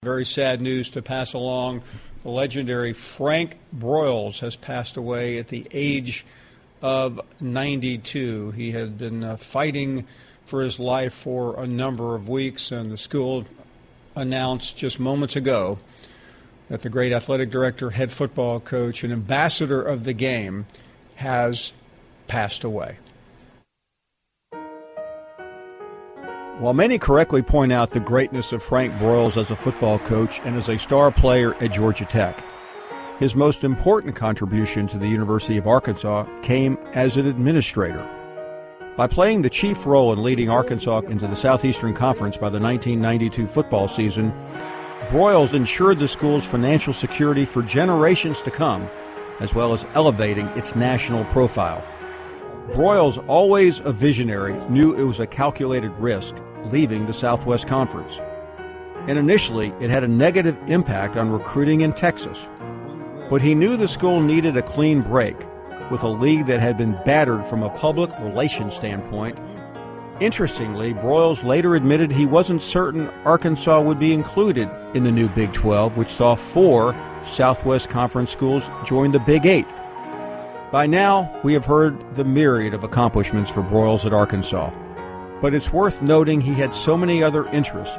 Very sad news to pass along. The legendary Frank Broyles has passed away at the age of 92. He had been fighting for his life for a number of weeks, and the school announced just moments ago that the great athletic director, head football coach, and ambassador of the game has passed away. While many correctly point out the greatness of Frank Broyles as a football coach and as a star player at Georgia Tech, his most important contribution to the University of Arkansas came as an administrator. By playing the chief role in leading Arkansas into the Southeastern Conference by the 1992 football season, Broyles ensured the school's financial security for generations to come, as well as elevating its national profile. Broyles, always a visionary, knew it was a calculated risk leaving the Southwest Conference. And initially, it had a negative impact on recruiting in Texas. But he knew the school needed a clean break with a league that had been battered from a public relations standpoint. Interestingly, Broyles later admitted he wasn't certain Arkansas would be included in the new Big 12, which saw 4 Southwest Conference schools join the Big 8. By now, we have heard the myriad of accomplishments for Broyles at Arkansas. But it's worth noting he had so many other interests,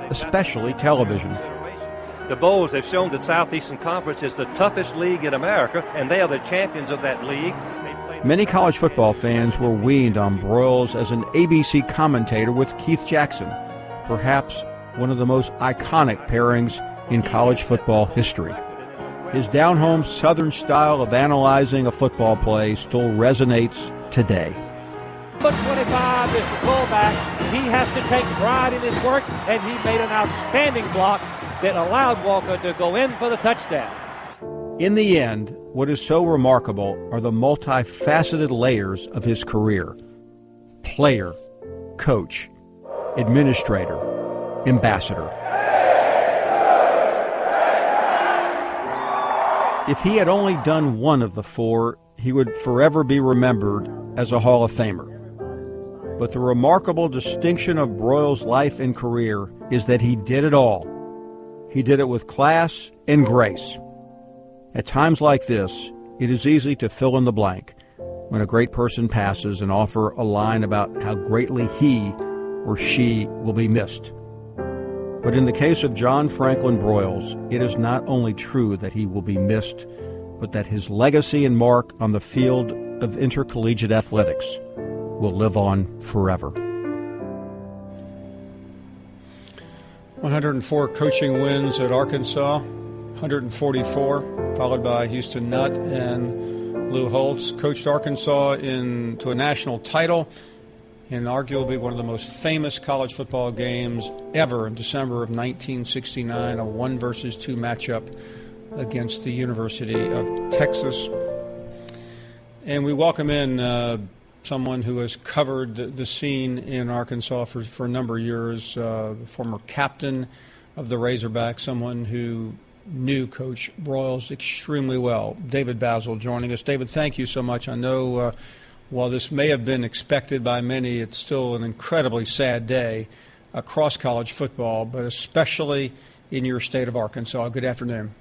especially television. The Bulls have shown that Southeastern Conference is the toughest league in America, and they are the champions of that league. Many college football fans were weaned on Broyles as an ABC commentator with Keith Jackson, perhaps one of the most iconic pairings in college football history. His down-home Southern style of analyzing a football play still resonates today. Number 25 is the fullback. He has to take pride in his work, and he made an outstanding block that allowed Walker to go in for the touchdown. In the end, what is so remarkable are the multifaceted layers of his career. Player, coach, administrator, ambassador. If he had only done one of the 4, he would forever be remembered as a Hall of Famer. But the remarkable distinction of Broyles' life and career is that he did it all. He did it with class and grace. At times like this, it is easy to fill in the blank when a great person passes and offer a line about how greatly he or she will be missed. But in the case of John Franklin Broyles, it is not only true that he will be missed, but that his legacy and mark on the field of intercollegiate athletics will live on forever. 104 coaching wins at Arkansas, 144, followed by Houston Nutt and Lou Holtz. Coached Arkansas to a national title in arguably one of the most famous college football games ever in December of 1969, a 1-2 matchup against the University of Texas. And we welcome in someone who has covered the scene in Arkansas for a number of years, the former captain of the Razorbacks, someone who knew Coach Broyles extremely well. David Basil joining us. David, thank you so much. I know while this may have been expected by many, it's still an incredibly sad day across college football, but especially in your state of Arkansas. Good afternoon.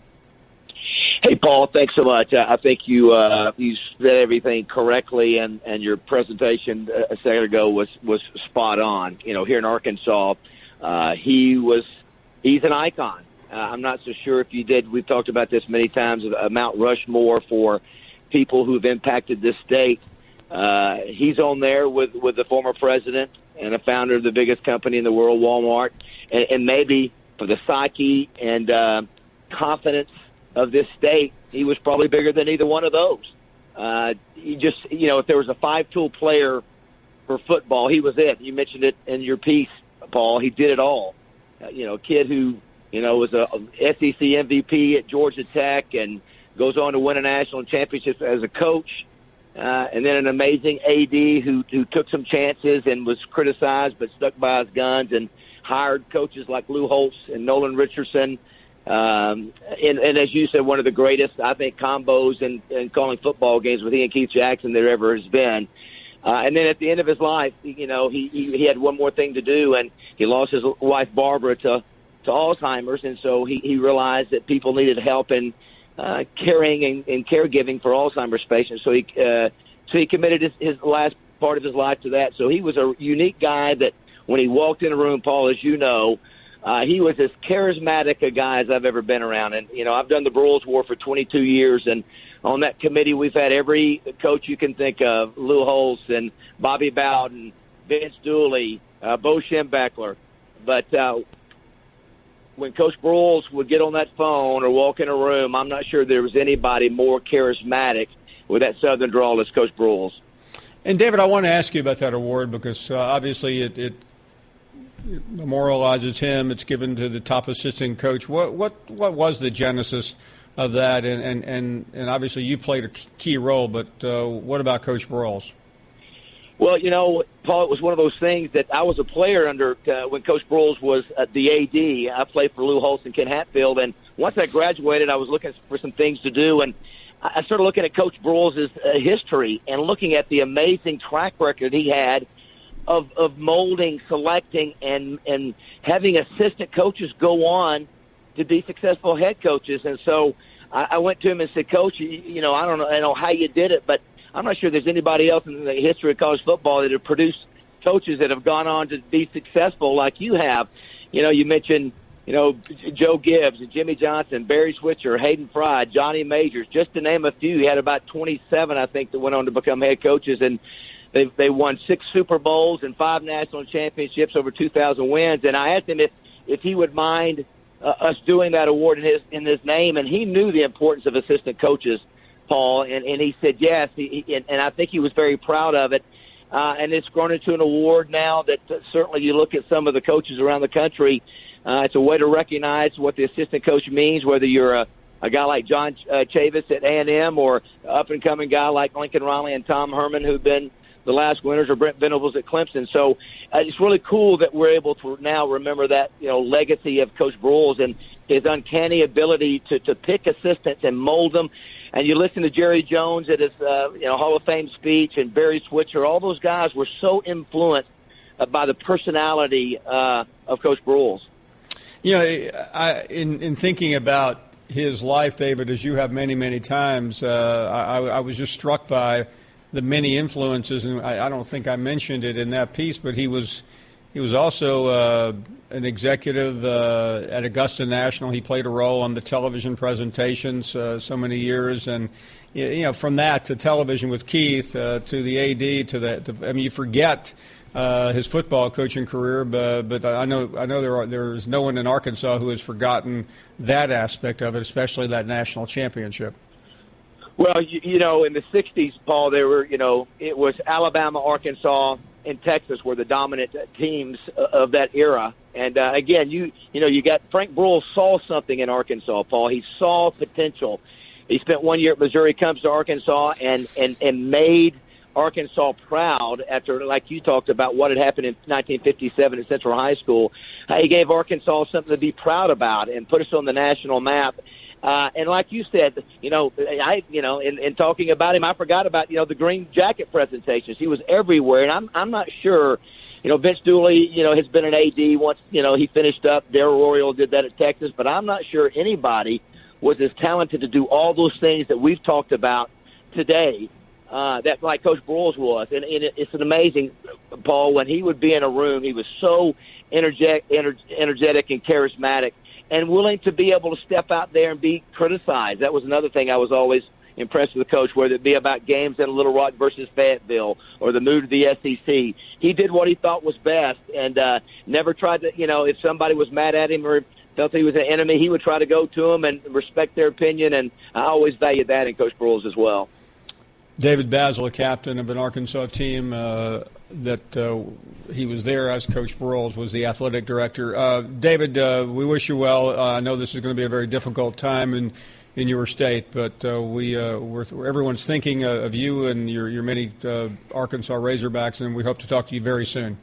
Hey, Paul, thanks so much. I think you said everything correctly, and your presentation a second ago was spot on. You know, here in Arkansas, he's an icon. I'm not so sure if you did. We've talked about this many times, Mount Rushmore for people who've impacted this state. He's on there with the former president and a founder of the biggest company in the world, Walmart, and maybe for the psyche and confidence of this state, he was probably bigger than either one of those. If there was a 5-tool player for football, he was it. You mentioned it in your piece, Paul. He did it all. A kid who, was a SEC MVP at Georgia Tech and goes on to win a national championship as a coach. And then an amazing AD who took some chances and was criticized but stuck by his guns and hired coaches like Lou Holtz and Nolan Richardson. And as you said, one of the greatest, I think, combos in calling football games with he and Keith Jackson there ever has been. And then at the end of his life, he had one more thing to do, and he lost his wife Barbara to Alzheimer's, and so he realized that people needed help in caring and caregiving for Alzheimer's patients. So he committed his last part of his life to that. So he was a unique guy that when he walked in a room, Paul, as you know, he was as charismatic a guy as I've ever been around. And, I've done the Broyles War for 22 years, and on that committee we've had every coach you can think of, Lou Holtz and Bobby Bowden, Vince Dooley, Bo Schembechler. But when Coach Broyles would get on that phone or walk in a room, I'm not sure there was anybody more charismatic with that Southern drawl as Coach Broyles. And, David, I want to ask you about that award because obviously it memorializes him. It's given to the top assistant coach. What was the genesis of that? And obviously you played a key role, but what about Coach Broyles? Well, Paul, it was one of those things that I was a player under when Coach Broyles was the AD. I played for Lou Holtz and Ken Hatfield, and once I graduated, I was looking for some things to do, and I started looking at Coach Broyles' history and looking at the amazing track record he had of molding, selecting, and having assistant coaches go on to be successful head coaches. And so I went to him and said, Coach, I don't know how you did it, but I'm not sure there's anybody else in the history of college football that have produced coaches that have gone on to be successful like you have. You mentioned, Joe Gibbs and Jimmy Johnson, Barry Switzer, Hayden Fry, Johnny Majors, just to name a few. He had about 27, I think, that went on to become head coaches, and they won 6 Super Bowls and 5 national championships, over 2,000 wins. And I asked him if he would mind us doing that award in his name, and he knew the importance of assistant coaches, Paul, and he said yes, and I think he was very proud of it. And it's grown into an award now that certainly you look at some of the coaches around the country. It's a way to recognize what the assistant coach means, whether you're a guy like John Chavis at A&M or up-and-coming guy like Lincoln Riley and Tom Herman, who've been the last winners, or Brent Venables at Clemson. So it's really cool that we're able to now remember that, legacy of Coach Broyles and his uncanny ability to pick assistants and mold them. And you listen to Jerry Jones at his Hall of Fame speech, and Barry Switzer. All those guys were so influenced by the personality of Coach Broyles. In thinking about his life, David, as you have many, many times, I was just struck by the many influences, and I don't think I mentioned it in that piece, but he was also an executive at Augusta National. He played a role on the television presentations so many years, and from that to television with Keith to the AD to you forget his football coaching career, but I know there's no one in Arkansas who has forgotten that aspect of it, especially that national championship. Well, in the 60s, Paul, there were, it was Alabama, Arkansas, and Texas were the dominant teams of that era. And, again, you got Frank Broyles saw something in Arkansas, Paul. He saw potential. He spent 1 year at Missouri, comes to Arkansas, and made Arkansas proud after, like you talked about, what had happened in 1957 at Central High School. He gave Arkansas something to be proud about and put us on the national map. And like you said, in talking about him, I forgot about, the green jacket presentations. He was everywhere, and I'm not sure, Vince Dooley, has been an AD once, he finished up. Darryl Royal did that at Texas, but I'm not sure anybody was as talented to do all those things that we've talked about today, that like Coach Broyles was. And it's an amazing, Paul, when he would be in a room, he was so energetic and charismatic, and willing to be able to step out there and be criticized. That was another thing I was always impressed with the coach, whether it be about games in Little Rock versus Fayetteville or the move to the SEC. He did what he thought was best and never tried to, if somebody was mad at him or felt he was an enemy, he would try to go to them and respect their opinion, and I always valued that in Coach Broyles as well. David Basil, a captain of an Arkansas team he was there as Coach Broyles was the athletic director. David, we wish you well. I know this is going to be a very difficult time in your state, but everyone's thinking of you and your many Arkansas Razorbacks, and we hope to talk to you very soon.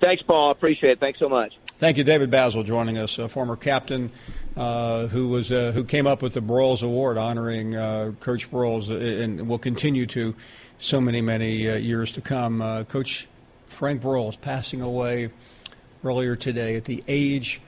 Thanks, Paul. I appreciate it. Thanks so much. Thank you, David Basil, joining us, a former captain who came up with the Broyles Award honoring Coach Broyles, and will continue to so many years to come. Coach Frank Broyles passing away earlier today at the age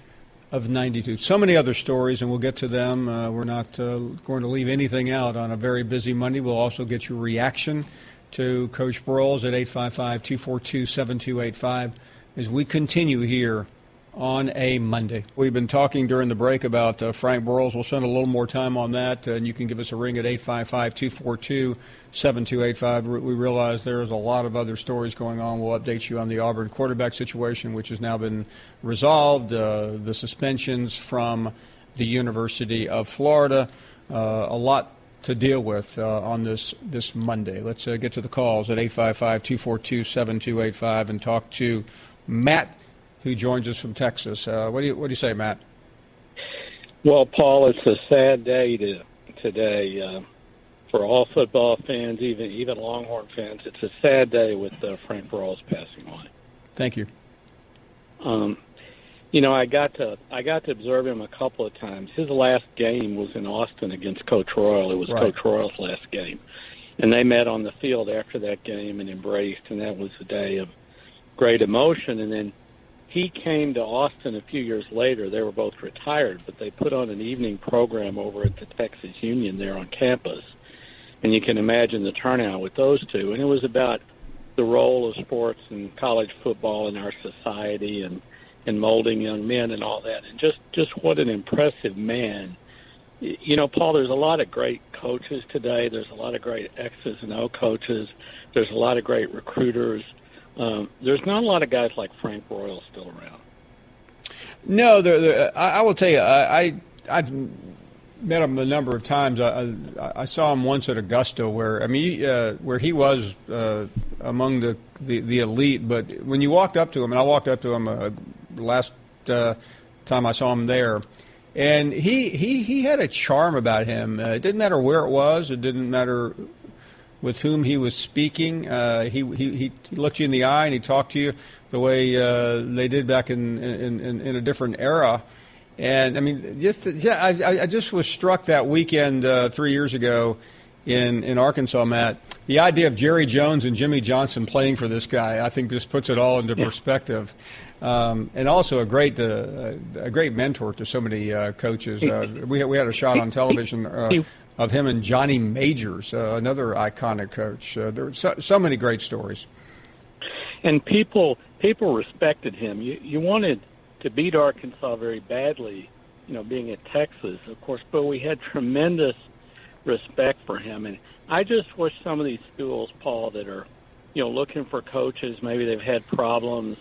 of 92. So many other stories, and we'll get to them. We're not going to leave anything out on a very busy Monday. We'll also get your reaction to Coach Broyles at 855-242-7285 as we continue here on a Monday. We've been talking during the break about Frank Broyles. We'll spend a little more time on that, and you can give us a ring at 855-242-7285. We realize there's a lot of other stories going on. We'll update you on the Auburn quarterback situation, which has now been resolved, the suspensions from the University of Florida, a lot to deal with on this Monday. Let's get to the calls at 855-242-7285 and talk to Matt, who joins us from Texas. What do you say, Matt? Well, Paul, it's a sad day today for all football fans, even Longhorn fans. It's a sad day with Frank Broyles passing away. Thank you. I got to observe him a couple of times. His last game was in Austin against Coach Royal. It was right. Coach Royal's last game, and they met on the field after that game and embraced, and that was a day of great emotion. And then he came to Austin a few years later. They were both retired, but they put on an evening program over at the Texas Union there on campus. And you can imagine the turnout with those two. And it was about the role of sports and college football in our society and molding young men and all that. And just what an impressive man. Paul, there's a lot of great coaches today. There's a lot of great X's and O coaches. There's a lot of great recruiters. There's not a lot of guys like Frank Broyles still around. No, I will tell you, I've met him a number of times. I saw him once at Augusta, where he was among the elite. But when you walked up to him, and I walked up to him last time I saw him there, and he had a charm about him. It didn't matter where it was. It didn't matter with whom he was speaking. He looked you in the eye and he talked to you the way they did back in a different era. And I mean, I just was struck that weekend 3 years ago in Arkansas, Matt. The idea of Jerry Jones and Jimmy Johnson playing for this guy, I think, just puts it all into perspective. And also a great mentor to so many coaches. We had a shot on television of him and Johnny Majors, another iconic coach. There were so many great stories. And people respected him. You wanted to beat Arkansas very badly, being at Texas, of course, but we had tremendous respect for him. And I just wish some of these schools, Paul, that are, looking for coaches, maybe they've had problems,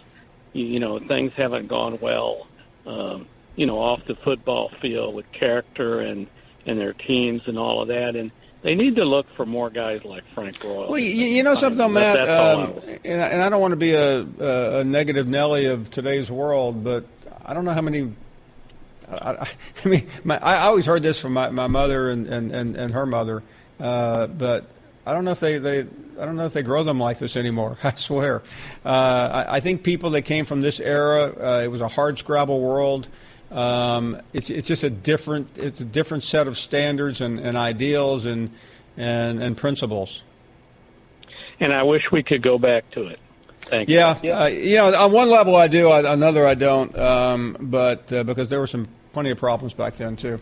things haven't gone well, off the football field with character and their teams and all of that. And they need to look for more guys like Frank Broyles. Well, something, Matt, and I don't want to be a negative Nelly of today's world, but I don't know how many. I always heard this from my mother and her mother, but I don't know if they grow them like this anymore. I swear. I think people that came from this era, it was a hardscrabble world. It's just a different set of standards and ideals and principles. And I wish we could go back to it. Thank you. Yeah, on one level I do, on another I don't. But because there were plenty of problems back then too,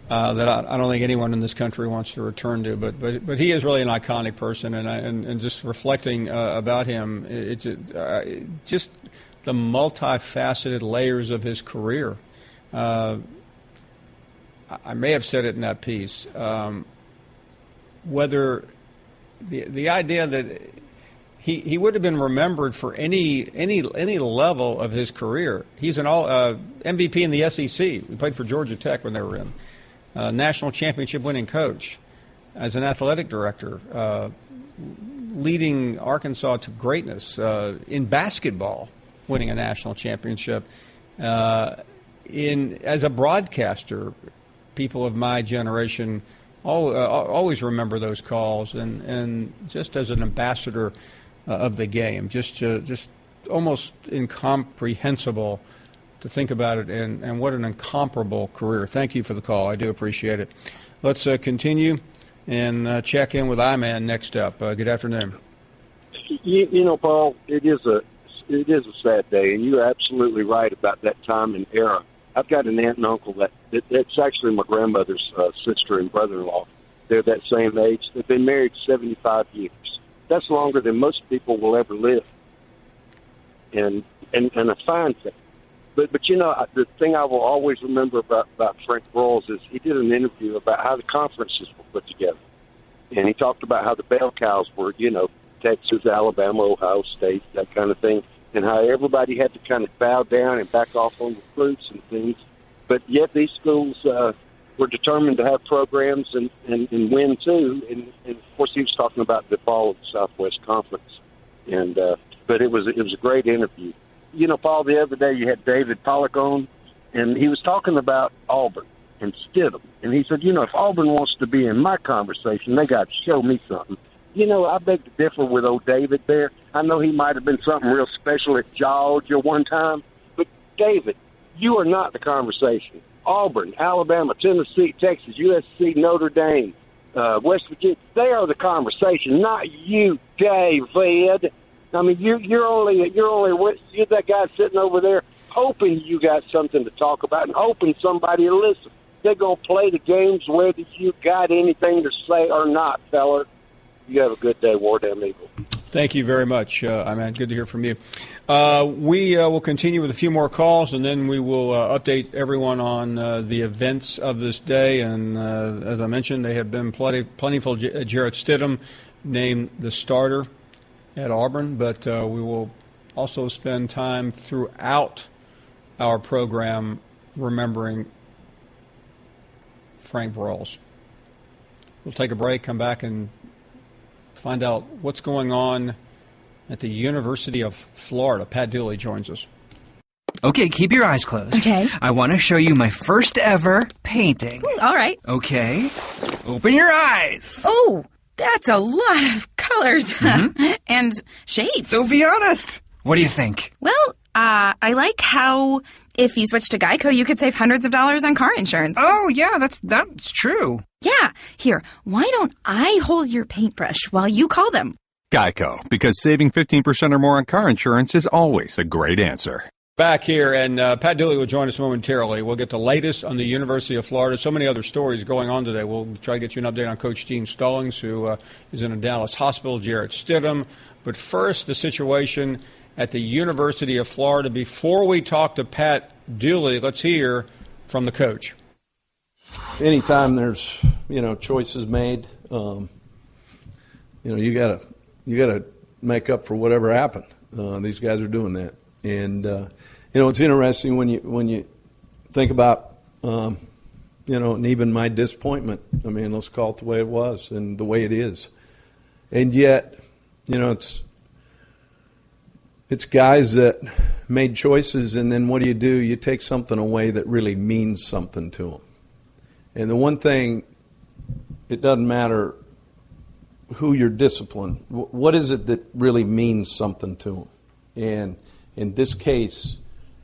that I don't think anyone in this country wants to return to. But he is really an iconic person, and just reflecting about him, just the multifaceted layers of his career. I may have said it in that piece. Whether the idea that he would have been remembered for any level of his career. He's an all MVP in the SEC. He played for Georgia Tech when they were in. National championship winning coach, as an athletic director, leading Arkansas to greatness in basketball, winning a national championship. As a broadcaster, people of my generation always remember those calls, and just as an ambassador of the game, just almost incomprehensible to think about it, and what an incomparable career. Thank you for the call. I do appreciate it. Let's continue and check in with I-Man next up. Good afternoon. Paul, it is a sad day, and you're absolutely right about that time and era. I've got an aunt and uncle that's actually my grandmother's sister and brother-in-law. They're that same age. They've been married 75 years. That's longer than most people will ever live. And a fine thing. But you know, the thing I will always remember about Frank Broyles is he did an interview about how the conferences were put together. And he talked about how the bell cows were, you know, Texas, Alabama, Ohio State, that kind of thing, and how everybody had to kind of bow down and back off on recruits and things. But yet these schools were determined to have programs and win, too. And, of course, he was talking about the fall of the Southwest Conference. And but it was a great interview. You know, Paul, the other day you had David Pollock on, and he was talking about Auburn and Stidham. And he said, you know, if Auburn wants to be in my conversation, they got to show me something. You know, I beg to differ with old David there. I know he might have been something real special at Georgia one time. But, David, you are not the conversation. Auburn, Alabama, Tennessee, Texas, USC, Notre Dame, West Virginia, they are the conversation, not you, David. I mean, you're that guy sitting over there hoping you got something to talk about and hoping somebody will listen. They're going to play the games whether you got anything to say or not, fella. You have a good day, War Damn Eagle. Thank you very much, Iman. Good to hear from you. We will continue with a few more calls, and then we will update everyone on the events of this day. And as I mentioned, they have been plentiful. Jarrett Stidham named the starter at Auburn, but we will also spend time throughout our program remembering Frank Broyles. We'll take a break, come back, and find out what's going on at the University of Florida. Pat Dooley joins us. Okay, keep your eyes closed. Okay. I want to show you my first ever painting. All right. Okay. Open your eyes. Oh, that's a lot of colors and shapes. So be honest. What do you think? Well, I like how if you switch to Geico, you could save hundreds of dollars on car insurance. Oh, yeah, that's true. Yeah. Here, why don't I hold your paintbrush while you call them? Geico, because saving 15% or more on car insurance is always a great answer. Back here, and Pat Dooley will join us momentarily. We'll get the latest on the University of Florida. So many other stories going on today. We'll try to get you an update on Coach Gene Stallings, who is in a Dallas hospital, Jarrett Stidham. But first, the situation at the University of Florida. Before we talk to Pat Dooley, let's hear from the coach. Anytime there's, choices made, you gotta make up for whatever happened. These guys are doing that. And, it's interesting when you think about, and even my disappointment. I mean, let's call it the way it was and the way it is. And yet, it's guys that made choices, and then what do? You take something away that really means something to them. And the one thing, it doesn't matter who you're disciplined. What is it that really means something to them? And in this case,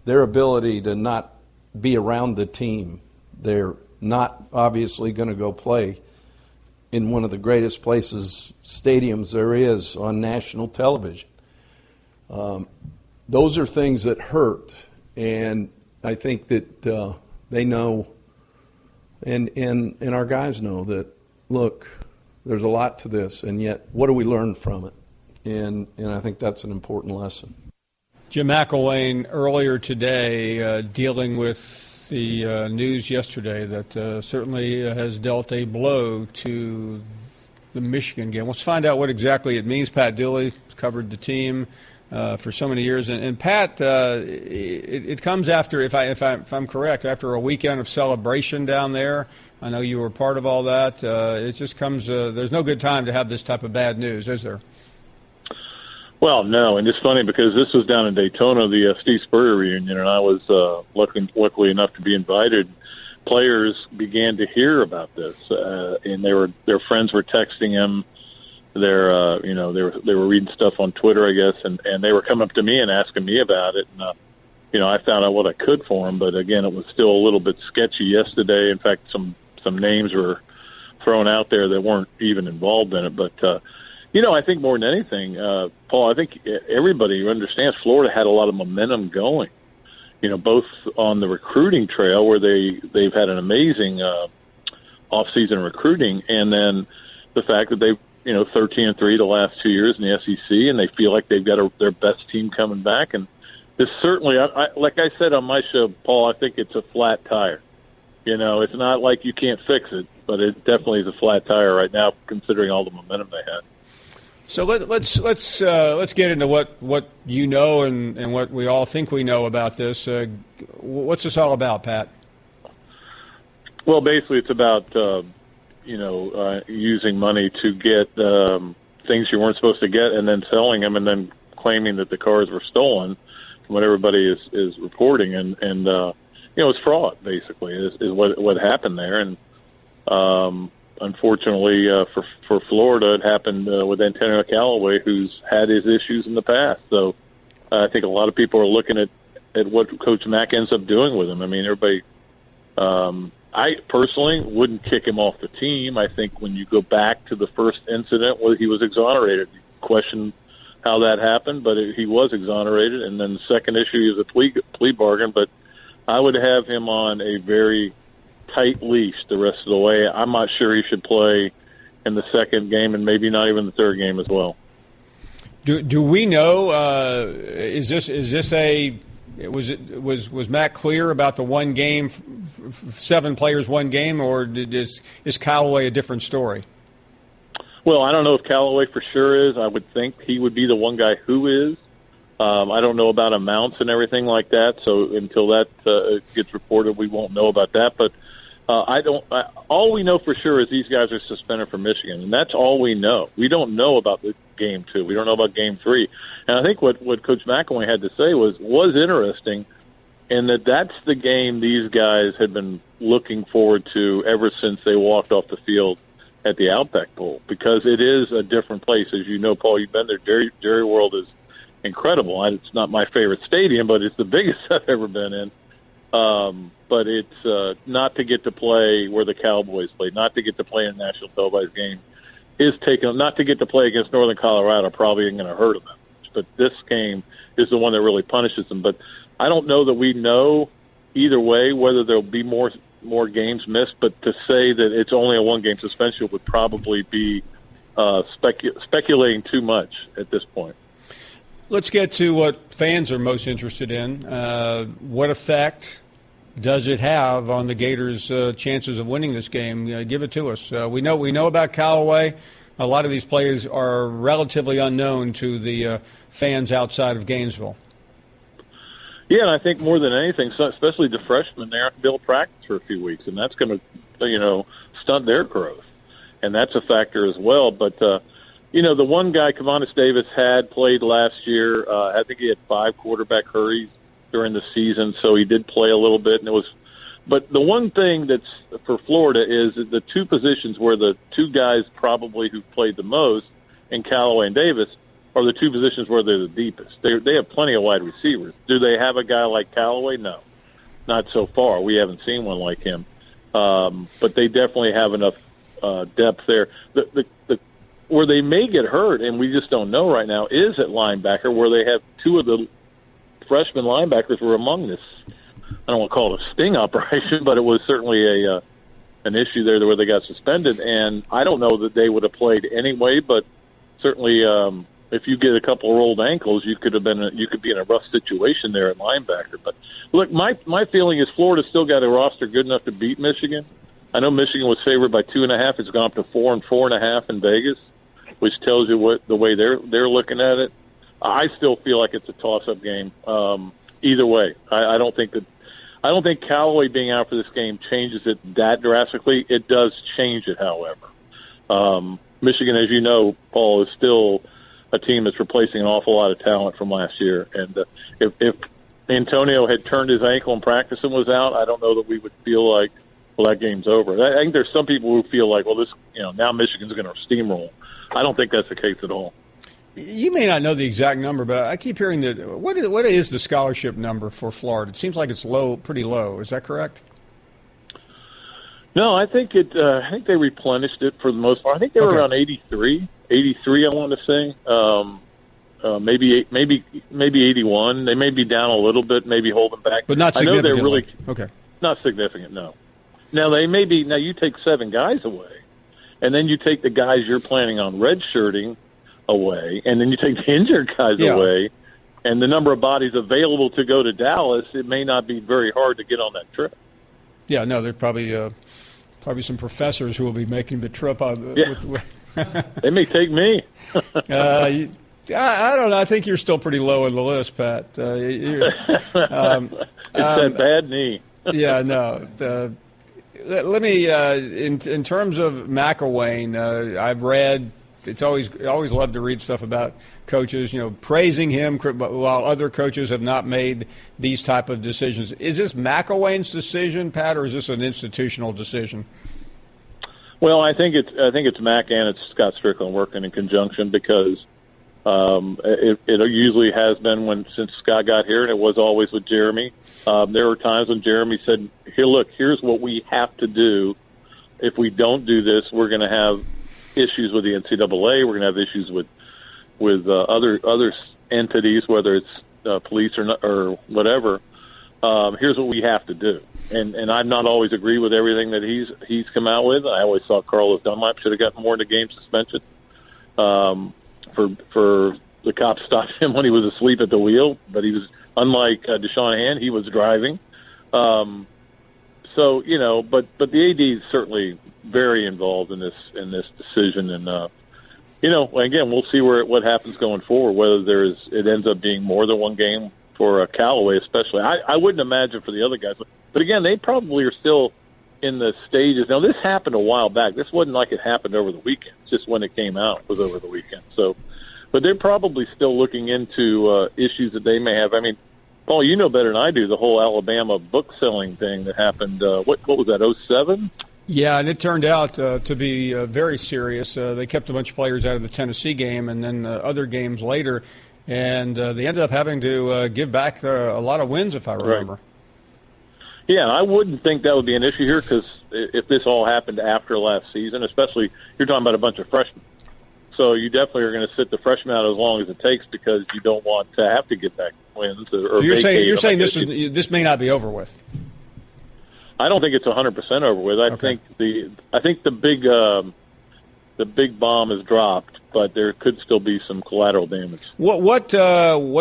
their ability to not be around the team, they're not obviously going to go play in one of the greatest stadiums there is on national television. Those are things that hurt, and I think that they know, and our guys know that, look, there's a lot to this, and yet what do we learn from it? And I think that's an important lesson. Jim McElwain earlier today dealing with the news yesterday that certainly has dealt a blow to the Michigan game. Let's find out what exactly it means. Pat Dooley covered the team for so many years, and Pat, it comes after, if I'm correct, after a weekend of celebration down there. I know you were part of all that. It just comes. There's no good time to have this type of bad news, is there? Well, no, and it's funny because this was down in Daytona, the Steve Spurrier reunion, and I was luckily enough to be invited. Players began to hear about this, and their friends were texting him. They were reading stuff on Twitter, I guess, and they were coming up to me and asking me about it. And I found out what I could for them, but again, it was still a little bit sketchy yesterday. In fact, some names were thrown out there that weren't even involved in it, but. I think more than anything, Paul, I think everybody understands Florida had a lot of momentum going. both on the recruiting trail where they've had an amazing off-season recruiting, and then the fact that they've 13-3 the last 2 years in the SEC, and they feel like they've got their best team coming back. And this certainly, like I said on my show, Paul, I think it's a flat tire. It's not like you can't fix it, but it definitely is a flat tire right now, considering all the momentum they had. So let's get into what you know and what we all think we know about this. What's this all about, Pat? Well, basically, it's about using money to get things you weren't supposed to get, and then selling them, and then claiming that the cars were stolen, from what everybody is reporting, and it's fraud. Basically, is what happened there, and unfortunately for Florida, it happened with Antonio Callaway, who's had his issues in the past. So I think a lot of people are looking at what Coach Mack ends up doing with him. I mean, everybody. I personally wouldn't kick him off the team. I think when you go back to the first incident where he was exonerated, you question how that happened, but he was exonerated. And then the second issue is a plea bargain. But I would have him on a very tight leash the rest of the way. I'm not sure he should play in the second game, and maybe not even the third game as well. Do we know? Is this a? Was Matt clear about the one game, 7 players, one game, or is Callaway a different story? Well, I don't know if Callaway for sure is. I would think he would be the one guy who is. I don't know about amounts and everything like that. So until that gets reported, we won't know about that. But all we know for sure is these guys are suspended from Michigan, and that's all we know. We don't know about the game 2. We don't know about game 3. And I think what Coach McElwain had to say was interesting, in that's the game these guys had been looking forward to ever since they walked off the field at the Outback Bowl, because it is a different place. As you know, Paul, you've been there. Jerry World is incredible. It's not my favorite stadium, but it's the biggest I've ever been in. But it's not to get to play where the Cowboys played, not to get to play in a national televised game, not to get to play against Northern Colorado probably ain't going to hurt them that much. But this game is the one that really punishes them. But I don't know that we know either way whether there'll be more games missed. But to say that it's only a one-game suspension would probably be speculating too much at this point. Let's get to what fans are most interested in. What effect does it have on the Gators' chances of winning this game? Give it to us. We know about Callaway. A lot of these players are relatively unknown to the fans outside of Gainesville. Yeah, and I think more than anything, especially the freshmen, they aren't able to practice for a few weeks, and that's going to stunt their growth, and that's a factor as well. But the one guy, Kavanis Davis, had played last year. I think he had 5 quarterback hurries during the season, so he did play a little bit. But the one thing that's for Florida is that the 2 positions where the 2 guys probably who played the most, in Callaway and Davis, are the 2 positions where they're the deepest. They have plenty of wide receivers. Do they have a guy like Callaway? No, not so far. We haven't seen one like him. But they definitely have enough depth there. Where they may get hurt, and we just don't know right now, is at linebacker, where they have 2 of the freshman linebackers were among this. I don't want to call it a sting operation, but it was certainly an issue there where they got suspended. And I don't know that they would have played anyway, but certainly if you get a couple of rolled ankles, you could be in a rough situation there at linebacker. But look, my feeling is Florida's still got a roster good enough to beat Michigan. I know Michigan was favored by 2.5. It's gone up to 4 and 4.5 in Vegas, which tells you what the way they're looking at it. I still feel like it's a toss-up game. Either way, I don't think Callaway being out for this game changes it that drastically. It does change it, however. Michigan, as you know, Paul, is still a team that's replacing an awful lot of talent from last year. And if Antonio had turned his ankle in practice and was out, I don't know that we would feel like, well, that game's over. I think there's some people who feel like, well, now Michigan's going to steamroll. I don't think that's the case at all. You may not know the exact number, but I keep hearing that. What is the scholarship number for Florida? It seems like it's pretty low. Is that correct? No, I think I think they replenished it for the most part. I think they were around 83. 83, I want to say. maybe 81. They may be down a little bit, maybe holding back. But not significantly. I know they're really okay. Not significant, no. Now, they may be – now, you take 7 guys away, and then you take the guys you're planning on redshirting away, and then you take the injured guys away, and the number of bodies available to go to Dallas, it may not be very hard to get on that trip. Yeah, no, there's probably some professors who will be making the trip on They may take me. I don't know. I think you're still pretty low on the list, Pat. It's that bad knee. Yeah, no. Let me, in terms of McElwain, I've read. I always love to read stuff about coaches, praising him while other coaches have not made these type of decisions. Is this McElwain's decision, Pat, or is this an institutional decision? Well, I think it's Mac and it's Scott Strickland working in conjunction because it usually has been since Scott got here, and it was always with Jeremy. There were times when Jeremy said, here's what we have to do. If we don't do this, we're going to have issues with the NCAA. We're going to have issues with other entities, whether it's police or whatever. Here's what we have to do. And I've not always agreed with everything that he's come out with. I always thought Carlos Dunlap should have gotten more into game suspension. For the cops stopped him when he was asleep at the wheel, but he was unlike Deshaun Hand, he was driving. But the AD is certainly very involved in this decision, and again, we'll see what happens going forward. Whether it ends up being more than one game for Callaway, especially. I wouldn't imagine for the other guys, but again, they probably are still in the stages. Now, this happened a while back. This wasn't like it happened over the weekend. It's just when it came out was over the weekend. So, but they're probably still looking into issues that they may have. I mean, Paul, you know better than I do the whole Alabama book selling thing that happened. What was that? 2007? Yeah, and it turned out to be very serious. They kept a bunch of players out of the Tennessee game, and then other games later, and they ended up having to give back a lot of wins, if I remember. Right. Yeah, I wouldn't think that would be an issue here because if this all happened after last season, especially you're talking about a bunch of freshmen. So you definitely are going to sit the freshmen out as long as it takes because you don't want to have to get back wins. Or so you're saying this may not be over with? I don't think it's 100% over with. I think the big bomb is dropped, but there could still be some collateral damage. What's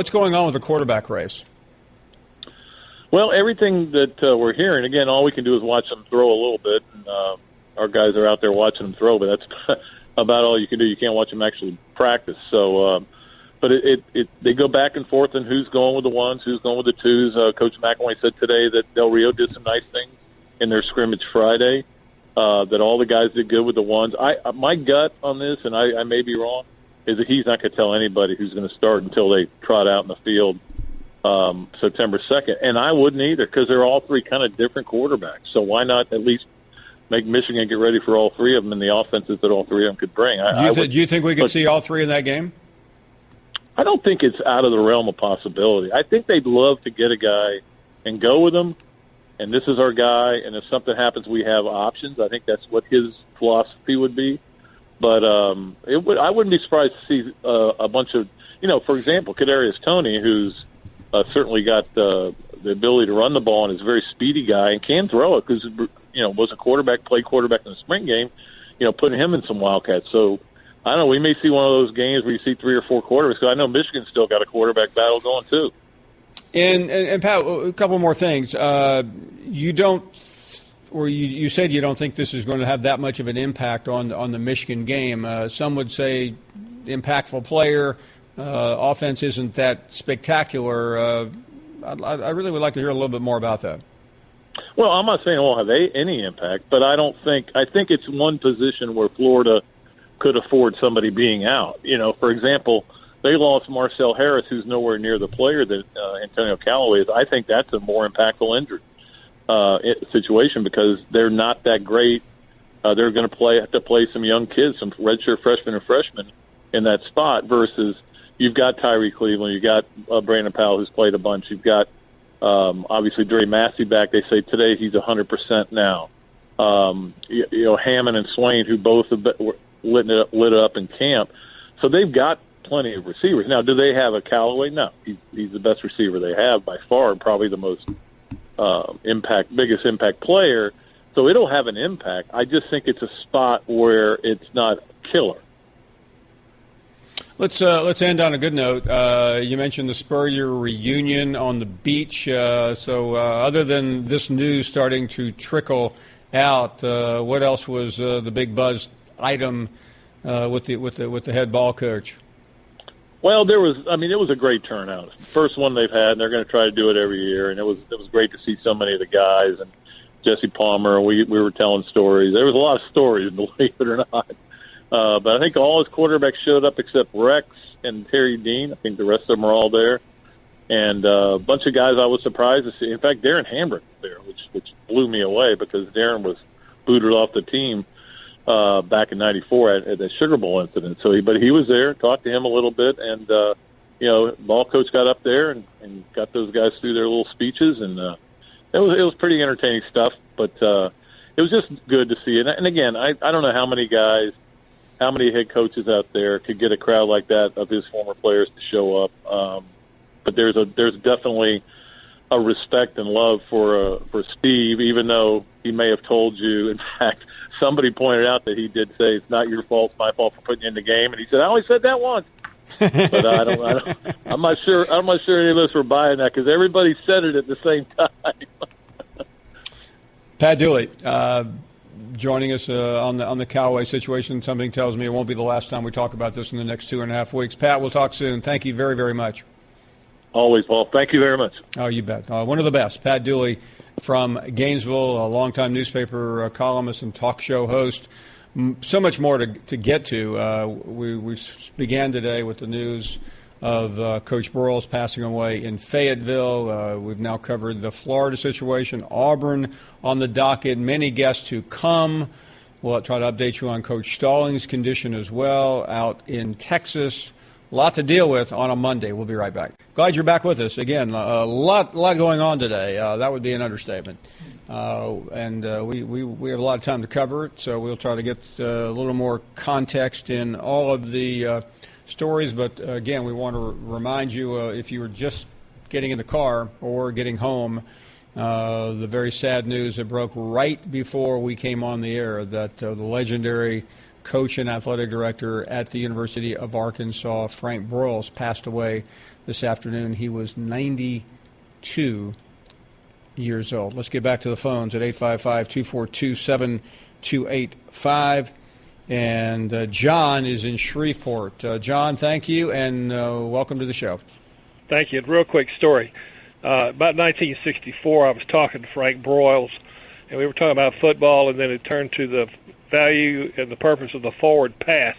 going on with the quarterback race? Well, everything that we're hearing, again, all we can do is watch them throw a little bit. And, our guys are out there watching them throw, but that's about all you can do. You can't watch them actually practice. So, but they go back and forth on who's going with the ones, who's going with the twos. Coach McElwain said today that Del Rio did some nice things in their scrimmage Friday, that all the guys did good with the ones. My gut on this, and I may be wrong, is that he's not going to tell anybody who's going to start until they trot out in the field September 2nd. And I wouldn't either because they're all three kind of different quarterbacks. So why not at least make Michigan get ready for all three of them and the offenses that all three of them could bring? Do you think we could see all three in that game? I don't think it's out of the realm of possibility. I think they'd love to get a guy and go with him, and this is our guy, and if something happens, we have options. I think that's what his philosophy would be. But I wouldn't be surprised to see a bunch of, for example, Kadarius Toney, who's certainly got the ability to run the ball and is a very speedy guy and can throw it because, was a quarterback, played quarterback in the spring game, putting him in some Wildcats. So, I don't know, we may see one of those games where you see 3 or 4 quarterbacks because I know Michigan's still got a quarterback battle going too. And Pat, a couple more things. You said you don't think this is going to have that much of an impact on the Michigan game. Some would say impactful player, offense isn't that spectacular. I really would like to hear a little bit more about that. Well, I'm not saying it won't have any impact, but I think it's one position where Florida could afford somebody being out. For example, they lost Marcel Harris, who's nowhere near the player that Antonio Callaway is. I think that's a more impactful injury situation because they're not that great. They're going to have to play some young kids, some redshirt freshmen in that spot versus you've got Tyree Cleveland, you've got Brandon Powell, who's played a bunch. You've got obviously Dre Massey back. They say today he's 100% now. Hammond and Swain, who both have lit it up in camp. So they've got plenty of receivers. Now, do they have a Callaway? No. He's the best receiver they have by far, and probably the most biggest impact player. So it'll have an impact. I just think it's a spot where it's not killer. Let's end on a good note. You mentioned the Spurrier reunion on the beach. So other than this news starting to trickle out, what else was the big buzz item with the head ball coach? Well, it was a great turnout. First one they've had, and they're going to try to do it every year. And it was great to see so many of the guys and Jesse Palmer. We were telling stories. There was a lot of stories, believe it or not. But I think all his quarterbacks showed up except Rex and Terry Dean. I think the rest of them are all there. And a bunch of guys I was surprised to see. In fact, Darren Hambrick was there, which blew me away because Darren was booted off the team back in '94 at the Sugar Bowl incident. But he was there, talked to him a little bit, and ball coach got up there and got those guys through their little speeches, and it was pretty entertaining stuff. But it was just good to see. And again, I don't know how many head coaches out there could get a crowd like that of his former players to show up. But there's definitely a respect and love for Steve, even though he may have told you. In fact, somebody pointed out that he did say it's not your fault, it's my fault for putting you in the game, and he said I only said that once. But I'm not sure any of us were buying that because everybody said it at the same time. Pat Dooley joining us on the Callaway situation. Something tells me it won't be the last time we talk about this in the next 2.5 weeks. Pat, we'll talk soon. Thank you very, very much. Always, Paul. Thank you very much. Oh, you bet. One of the best. Pat Dooley from Gainesville, a longtime newspaper columnist and talk show host. So much more to get to. We began today with the news of Coach Broyles passing away in Fayetteville. We've now covered the Florida situation, Auburn on the docket, many guests to come. We'll try to update you on Coach Stallings' condition as well out in Texas. A lot to deal with on a Monday. We'll be right back. Glad you're back with us. Again, a lot going on today. That would be an understatement. And we have a lot of time to cover it, so we'll try to get a little more context in all of the stories. But, again, we want to remind you, if you were just getting in the car or getting home, the very sad news that broke right before we came on the air that the legendary coach and athletic director at the University of Arkansas, Frank Broyles, passed away this afternoon. He was 92 years old. Let's get back to the phones at 855-242-7285. And John is in Shreveport. John, thank you, and welcome to the show. Thank you. Real quick story. About 1964, I was talking to Frank Broyles, and we were talking about football, and then it turned to the value and the purpose of the forward pass.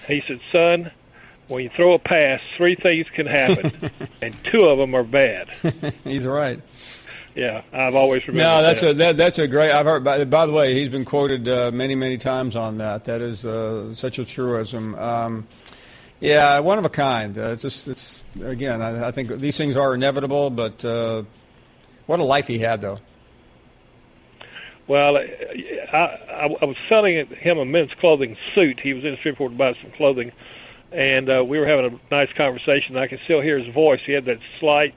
He said, son, when you throw a pass, 3 things can happen, and 2 of them are bad. He's right. Yeah, I've always remembered that's a great. I've heard. By the way, he's been quoted many times on that. That is such a truism. Yeah, one of a kind. It's again. I think these things are inevitable, but what a life he had, though. Well, I was selling him a men's clothing suit. He was in Shreveport to buy some clothing, and we were having a nice conversation. I could still hear his voice. He had that slight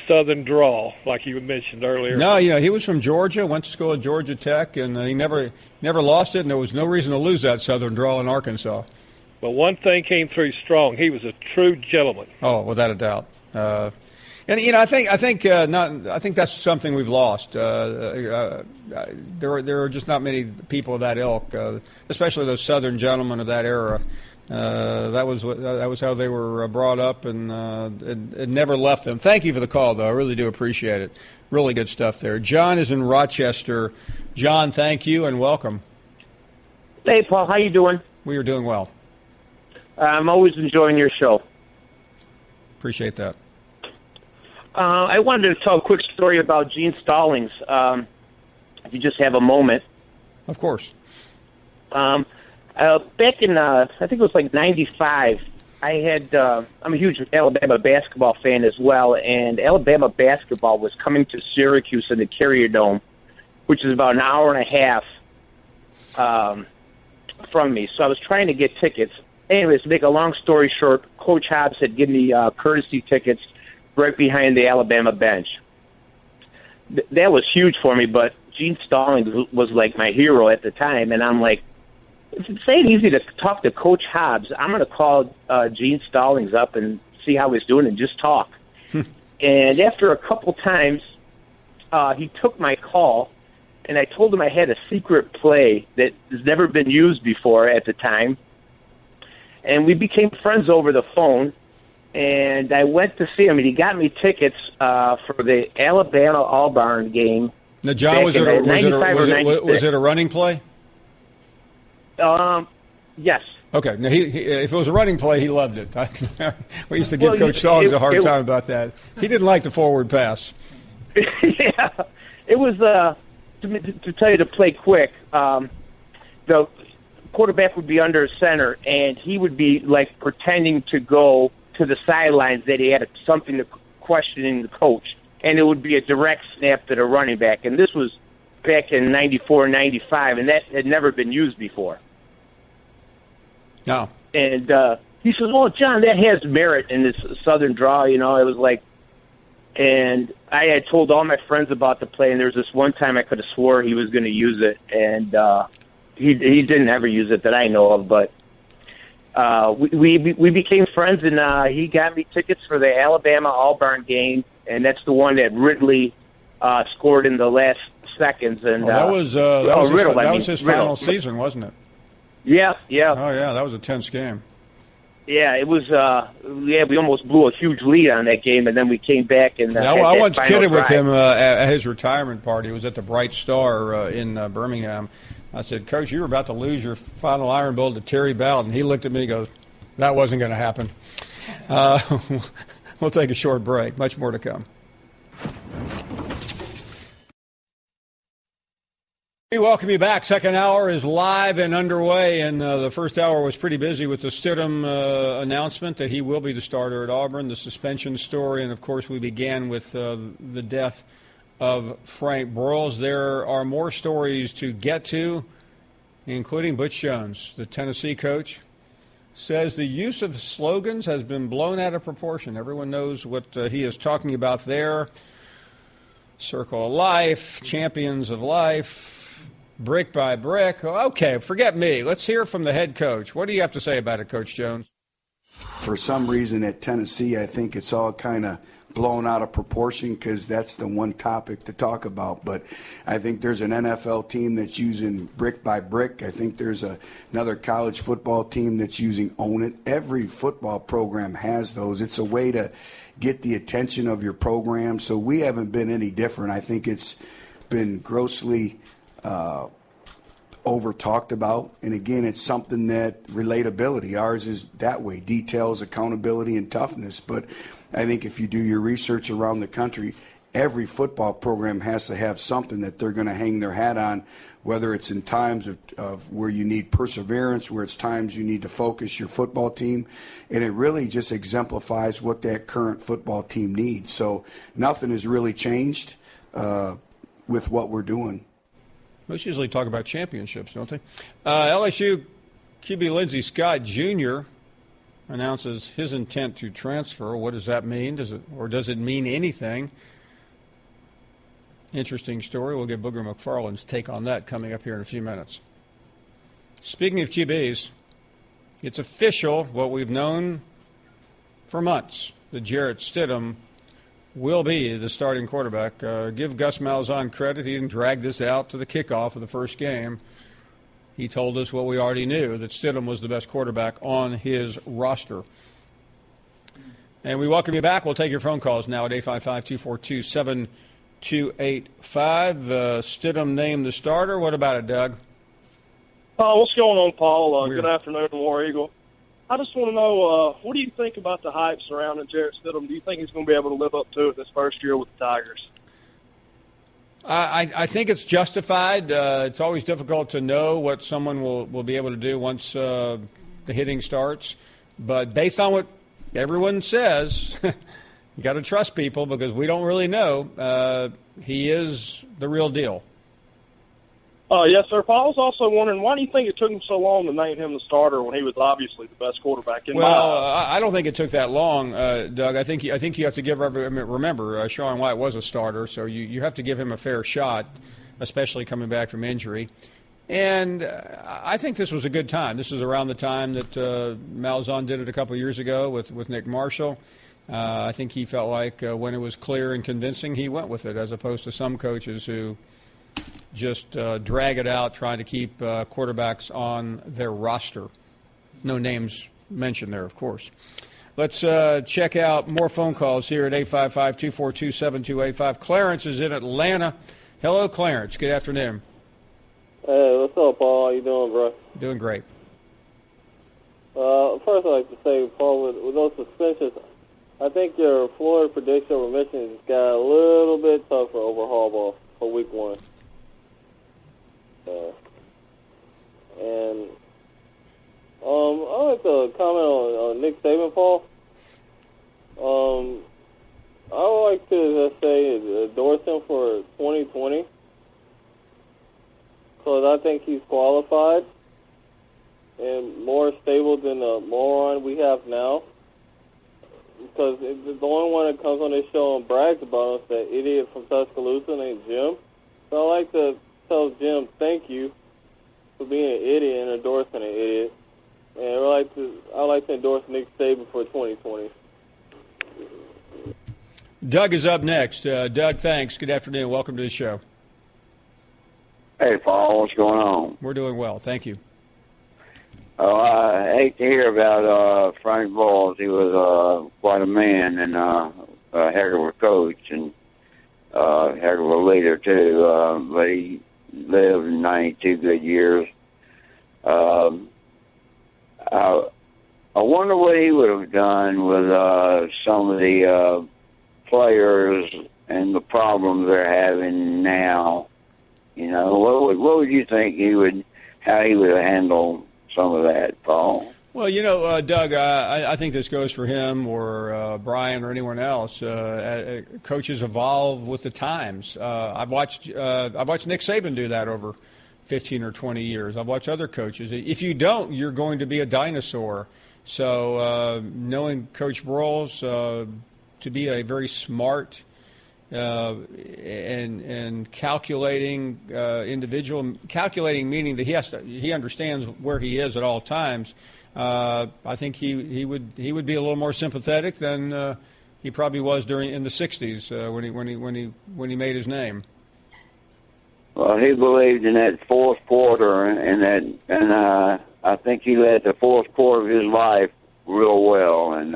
Southern drawl, like you mentioned earlier. No, he was from Georgia, went to school at Georgia Tech, and he never lost it, and there was no reason to lose that Southern drawl in Arkansas. But one thing came through strong. He was a true gentleman. Oh, without a doubt. And I think that's something we've lost. There are just not many people of that ilk, especially those Southern gentlemen of that era. That was how they were brought up, and it never left them. Thank you for the call, though. I really do appreciate it. Really good stuff there. John is in Rochester. John, thank you and welcome. Hey, Paul. How you doing? We are doing well. I'm always enjoying your show. Appreciate that. I wanted to tell a quick story about Gene Stallings, if you just have a moment. Of course. Back in, I think it was like 95, I'm a huge Alabama basketball fan as well, and Alabama basketball was coming to Syracuse in the Carrier Dome, which is about an hour and a half from me. So I was trying to get tickets, anyways, to make a long story short, Coach Hobbs had given me courtesy tickets right behind the Alabama bench. That was huge for me, but Gene Stallings was like my hero at the time, and I'm like, if it's ain't easy to talk to Coach Hobbs, I'm going to call Gene Stallings up and see how he's doing and just talk. And after a couple times, he took my call, and I told him I had a secret play that has never been used before at the time. And we became friends over the phone, and I went to see him, and he got me tickets for the Alabama-Auburn game. Now, John, was it a running play? Yes. Okay. Now, if it was a running play, he loved it. We used to give Coach Stallings a hard time about that. He didn't like the forward pass. Yeah. It was, to tell you to play quick, the quarterback would be under center, and he would be, like, pretending to go to the sidelines that he had something to questioning the coach, and it would be a direct snap to the running back. And this was back in 94, 95, and that had never been used before. No. And he says, well, John, that has merit in this southern draw. You know, it was like, and I had told all my friends about the play, and there was this one time I could have swore he was going to use it, and he didn't ever use it that I know of, but we became friends, and he got me tickets for the Alabama-Auburn game, and that's the one that Ridley scored in the last seconds. And that was his final season, wasn't it? Yeah. Oh, yeah, that was a tense game. Yeah, it was. We almost blew a huge lead on that game, and then we came back and. I once kidded with him at his retirement party. It was at the Bright Star in Birmingham. I said, Coach, you were about to lose your final Iron Bowl to Terry Bowden. He looked at me and goes, that wasn't going to happen. We'll take a short break. Much more to come. We welcome you back. Second hour is live and underway, and the first hour was pretty busy with the Stidham announcement that he will be the starter at Auburn, the suspension story, and, of course, we began with the death of Frank Broyles. There are more stories to get to, including Butch Jones, the Tennessee coach, says the use of slogans has been blown out of proportion. Everyone knows what he is talking about there. Circle of Life, Champions of Life, brick by brick. Okay, forget me. Let's hear from the head coach. What do you have to say about it, Coach Jones? For some reason at Tennessee, I think it's all kind of blown out of proportion because that's the one topic to talk about. But I think there's an NFL team that's using brick by brick. I think there's another college football team that's using Own It. Every football program has those. It's a way to get the attention of your program. So we haven't been any different. I think it's been grossly over talked about, and again, it's something that relatability, ours is that way, details, accountability, and toughness. But I think if you do your research around the country, every football program has to have something that they're going to hang their hat on, whether it's in times of where you need perseverance, where it's times you need to focus your football team, and it really just exemplifies what that current football team needs. So nothing has really changed with what we're doing. Most usually talk about championships, don't they? LSU QB Lindsey Scott Jr. announces his intent to transfer. What does that mean? Does it mean anything? Interesting story. We'll get Booger McFarland's take on that coming up here in a few minutes. Speaking of QBs, it's official, what we've known for months, that Jarrett Stidham will be the starting quarterback. Give Gus Malzahn credit. He didn't drag this out to the kickoff of the first game. He told us what we already knew, that Stidham was the best quarterback on his roster. And we welcome you back. We'll take your phone calls now at 855-242-7285. Stidham named the starter. What about it, Doug? What's going on, Paul? Good afternoon, War Eagle. I just want to know, what do you think about the hype surrounding Jarrett Stidham? Do you think he's going to be able to live up to it this first year with the Tigers? I think it's justified. It's always difficult to know what someone will be able to do once the hitting starts. But based on what everyone says, you got to trust people because we don't really know. He is the real deal. Yes, sir. Paul, I was also wondering, why do you think it took him so long to name him the starter when he was obviously the best quarterback in my eyes? I don't think it took that long, Doug. I think you have to give remember, Sean White was a starter, so you have to give him a fair shot, especially coming back from injury. And I think this was a good time. This is around the time that Malzahn did it a couple of years ago with Nick Marshall. I think he felt like when it was clear and convincing, he went with it, as opposed to some coaches who just drag it out trying to keep quarterbacks on their roster. No names mentioned there, of course. Let's check out more phone calls here at 855-242-7285. Clarence is in Atlanta. Hello, Clarence. Good afternoon. Hey, what's up, Paul? How you doing, bro? Doing great. First, I'd like to say, Paul, with those suspensions, I think your Florida prediction over Michigan just got a little bit tougher over Harbaugh for week 1. And I'd like to comment on Nick Saban, Paul. I would like to just say endorse him for 2020 because I think he's qualified and more stable than the moron we have now. Because the only one that comes on this show and brags about us, that idiot from Tuscaloosa named Jim. So I like to tell Jim thank you for being an idiot and endorsing an idiot. And I like to endorse Nick Saban for 2020. Doug is up next. Doug, thanks. Good afternoon. Welcome to the show. Hey, Paul. What's going on? We're doing well. Thank you. Oh, I hate to hear about Frank Broyles. He was quite a man and a heck of a coach and heck of a leader, too. But he lived 92 good years. I wonder what he would have done with some of the players and the problems they're having now. You know, what would you think how he would handle some of that, Paul? Well, you know, Doug, I think this goes for him or Brian or anyone else. Coaches evolve with the times. I've watched Nick Saban do that over 15 or 20 years. I've watched other coaches. If you don't, you're going to be a dinosaur. So knowing Coach Broyles to be a very smart and calculating individual, calculating meaning that he understands where he is at all times. I think he would be a little more sympathetic than he probably was in the '60s when he made his name. Well, he believed in that fourth quarter, and I think he led the fourth quarter of his life real well. And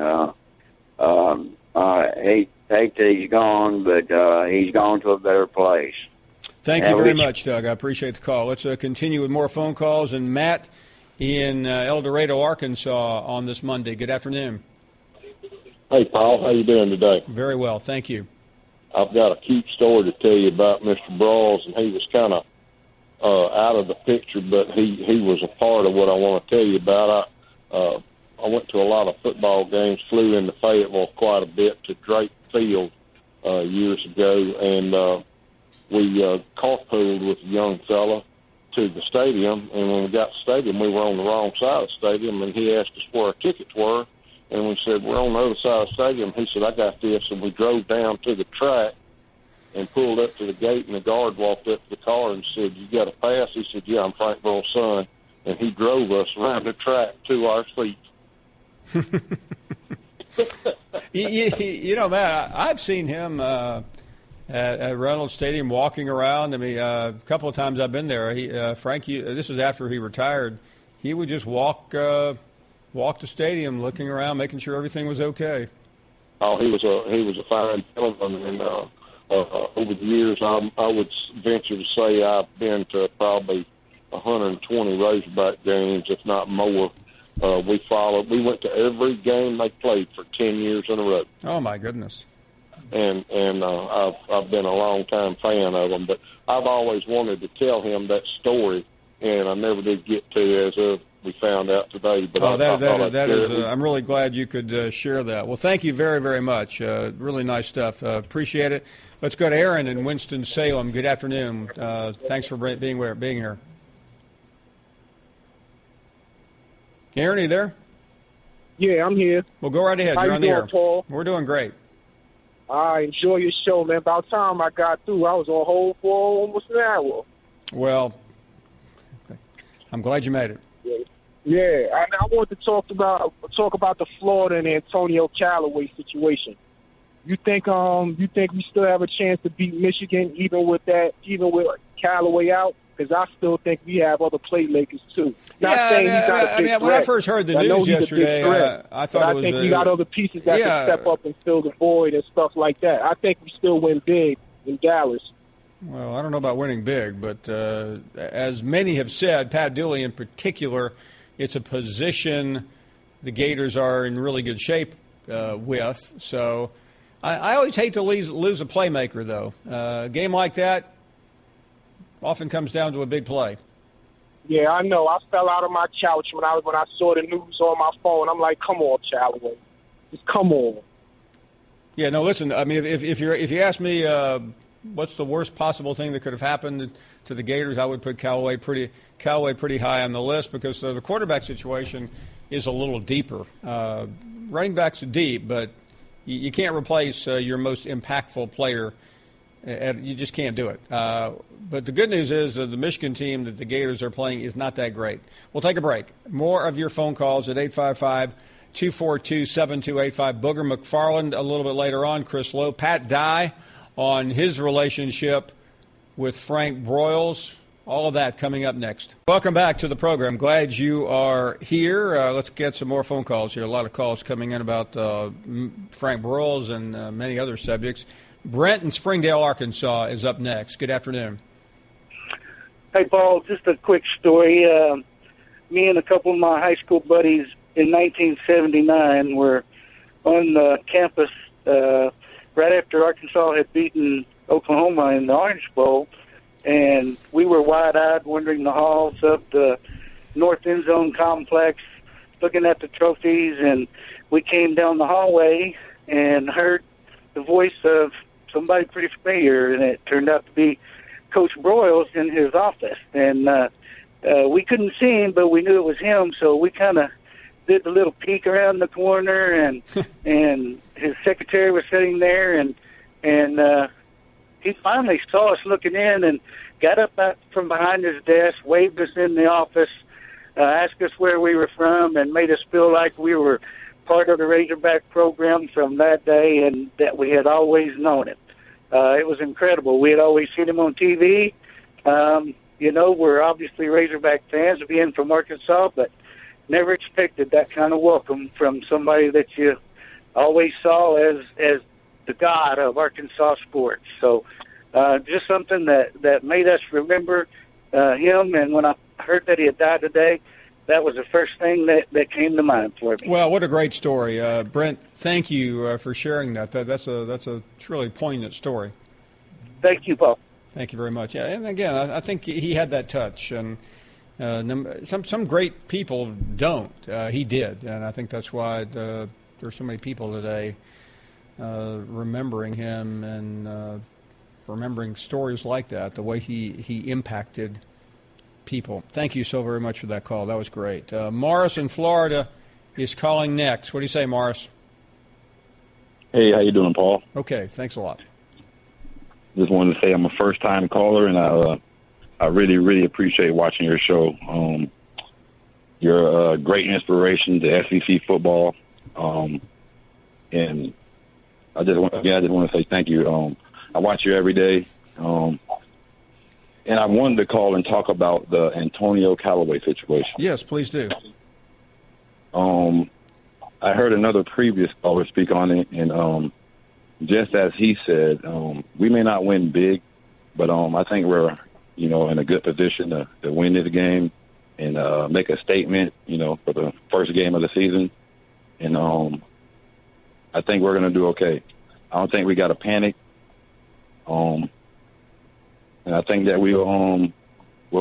hate that he's gone, but he's gone to a better place. Thank you very much, Doug. I appreciate the call. Let's continue with more phone calls. And Matt in El Dorado, Arkansas, on this Monday. Good afternoon. Hey, Paul. How you doing today? Very well, thank you. I've got a cute story to tell you about Mr. Broyles, and he was kind of out of the picture, but he was a part of what I want to tell you about. I went to a lot of football games, flew into Fayetteville quite a bit to Drake Field years ago, and we carpooled with a young fella to the stadium, and when we got to the stadium, we were on the wrong side of the stadium, and he asked us where our tickets were, and we said, we're on the other side of the stadium. He said, I got this, and we drove down to the track and pulled up to the gate, and the guard walked up to the car and said, you got a pass? He said, yeah, I'm Frank Broyles' son, and he drove us around the track to our seats. You know, Matt, I've seen him at Reynolds Stadium walking around. I mean, a couple of times I've been there. Frank, this was after he retired. He would just walk the stadium, looking around, making sure everything was okay. Oh, he was a fine gentleman, and over the years, I would venture to say I've been to probably 120 Razorback games, if not more. We went to every game they played for 10 years in a row. Oh my goodness! And I've been a long time fan of them, but I've always wanted to tell him that story, and I never did get to. As of we found out today. But that is. I'm really glad you could share that. Well, thank you very, very much. Really nice stuff. Appreciate it. Let's go to Aaron in Winston-Salem. Good afternoon. Thanks for being here. Aaron, are you there? Yeah, I'm here. Well, go right ahead. How You're you on the doing, air. Paul? We're doing great. I enjoy your show, man. About time I got through. I was on hold for almost an hour. Well, I'm glad you made it. Yeah, I want to talk about the Florida and Antonio Callaway situation. You think we still have a chance to beat Michigan even with Callaway out? Because I still think we have other playmakers too. Not saying he's not a big threat. When I first heard the news yesterday, I thought it was. I think we got other pieces that can step up and fill the void and stuff like that. I think we still win big in Dallas. Well, I don't know about winning big, but as many have said, Pat Dooley in particular, it's a position the Gators are in really good shape with. So I always hate to lose a playmaker, though. A game like that often comes down to a big play. Yeah, I know. I fell out of my couch when I saw the news on my phone. I'm like, come on, Callaway. Just come on. Yeah, no, listen, I mean, if you ask me what's the worst possible thing that could have happened to the Gators, I would put Callaway pretty high on the list because the quarterback situation is a little deeper. Running backs are deep, but you can't replace your most impactful player. You just can't do it. But the good news is the Michigan team that the Gators are playing is not that great. We'll take a break. More of your phone calls at 855-242-7285. Booger McFarland a little bit later on. Chris Lowe. Pat Dye on his relationship with Frank Broyles. All of that coming up next. Welcome back to the program. Glad you are here. Let's get some more phone calls here. A lot of calls coming in about Frank Broyles and many other subjects. Brent in Springdale, Arkansas is up next. Good afternoon. Hey, Paul, just a quick story. Me and a couple of my high school buddies in 1979 were on the campus right after Arkansas had beaten Oklahoma in the Orange Bowl, and we were wide-eyed wandering the halls of the North End Zone complex looking at the trophies, and we came down the hallway and heard the voice of somebody pretty familiar, and it turned out to be Coach Broyles in his office. And we couldn't see him, but we knew it was him, so we kind of did the little peek around the corner, and and his secretary was sitting there, and he finally saw us looking in and got up out from behind his desk, waved us in the office, asked us where we were from, and made us feel like we were part of the Razorback program from that day and that we had always known him. It was incredible. We had always seen him on TV. We're obviously Razorback fans, being from Arkansas, but never expected that kind of welcome from somebody that you always saw as the god of Arkansas sports. So just something that made us remember him, and when I heard that he had died today, that was the first thing that came to mind for me. Well, what a great story. Brent, thank you for sharing that. That's a truly poignant story. Thank you, Paul. Thank you very much. Yeah, and again, I think he had that touch, and some great people don't. He did, and I think that's why there's so many people today remembering him and remembering stories like that, the way he impacted people. Thank you so very much for that call. That was great. Morris in Florida is calling next. What do you say, Morris? Hey, how you doing, Paul? Okay, thanks a lot. Just wanted to say I'm a first-time caller, and I really, really appreciate watching your show. You're a great inspiration to SEC football, and I just want to say thank you. I watch you every day. And I wanted to call and talk about the Antonio Callaway situation. Yes, please do. I heard another previous caller speak on it, and just as he said, we may not win big, but I think we're, in a good position to win this game and make a statement, for the first game of the season. And I think we're going to do okay. I don't think we got to panic. And I think that we'll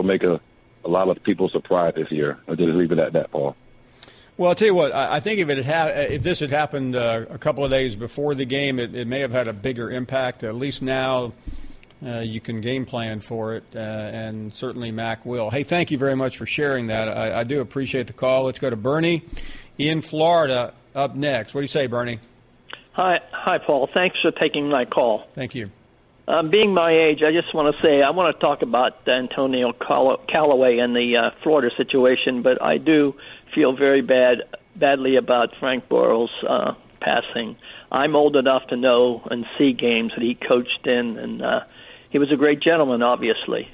make a a lot of people surprised this year. I'll just leave it at that, Paul. Well, I'll tell you what. I think if this had happened a couple of days before the game, it may have had a bigger impact. At least now you can game plan for it, and certainly Mac will. Hey, thank you very much for sharing that. I do appreciate the call. Let's go to Bernie in Florida up next. What do you say, Bernie? Hi, Paul. Thanks for taking my call. Thank you. Being my age, I just want to say I want to talk about Antonio Callaway and the Florida situation, but I do feel very badly about Frank Broyles' passing. I'm old enough to know and see games that he coached in, and he was a great gentleman, obviously.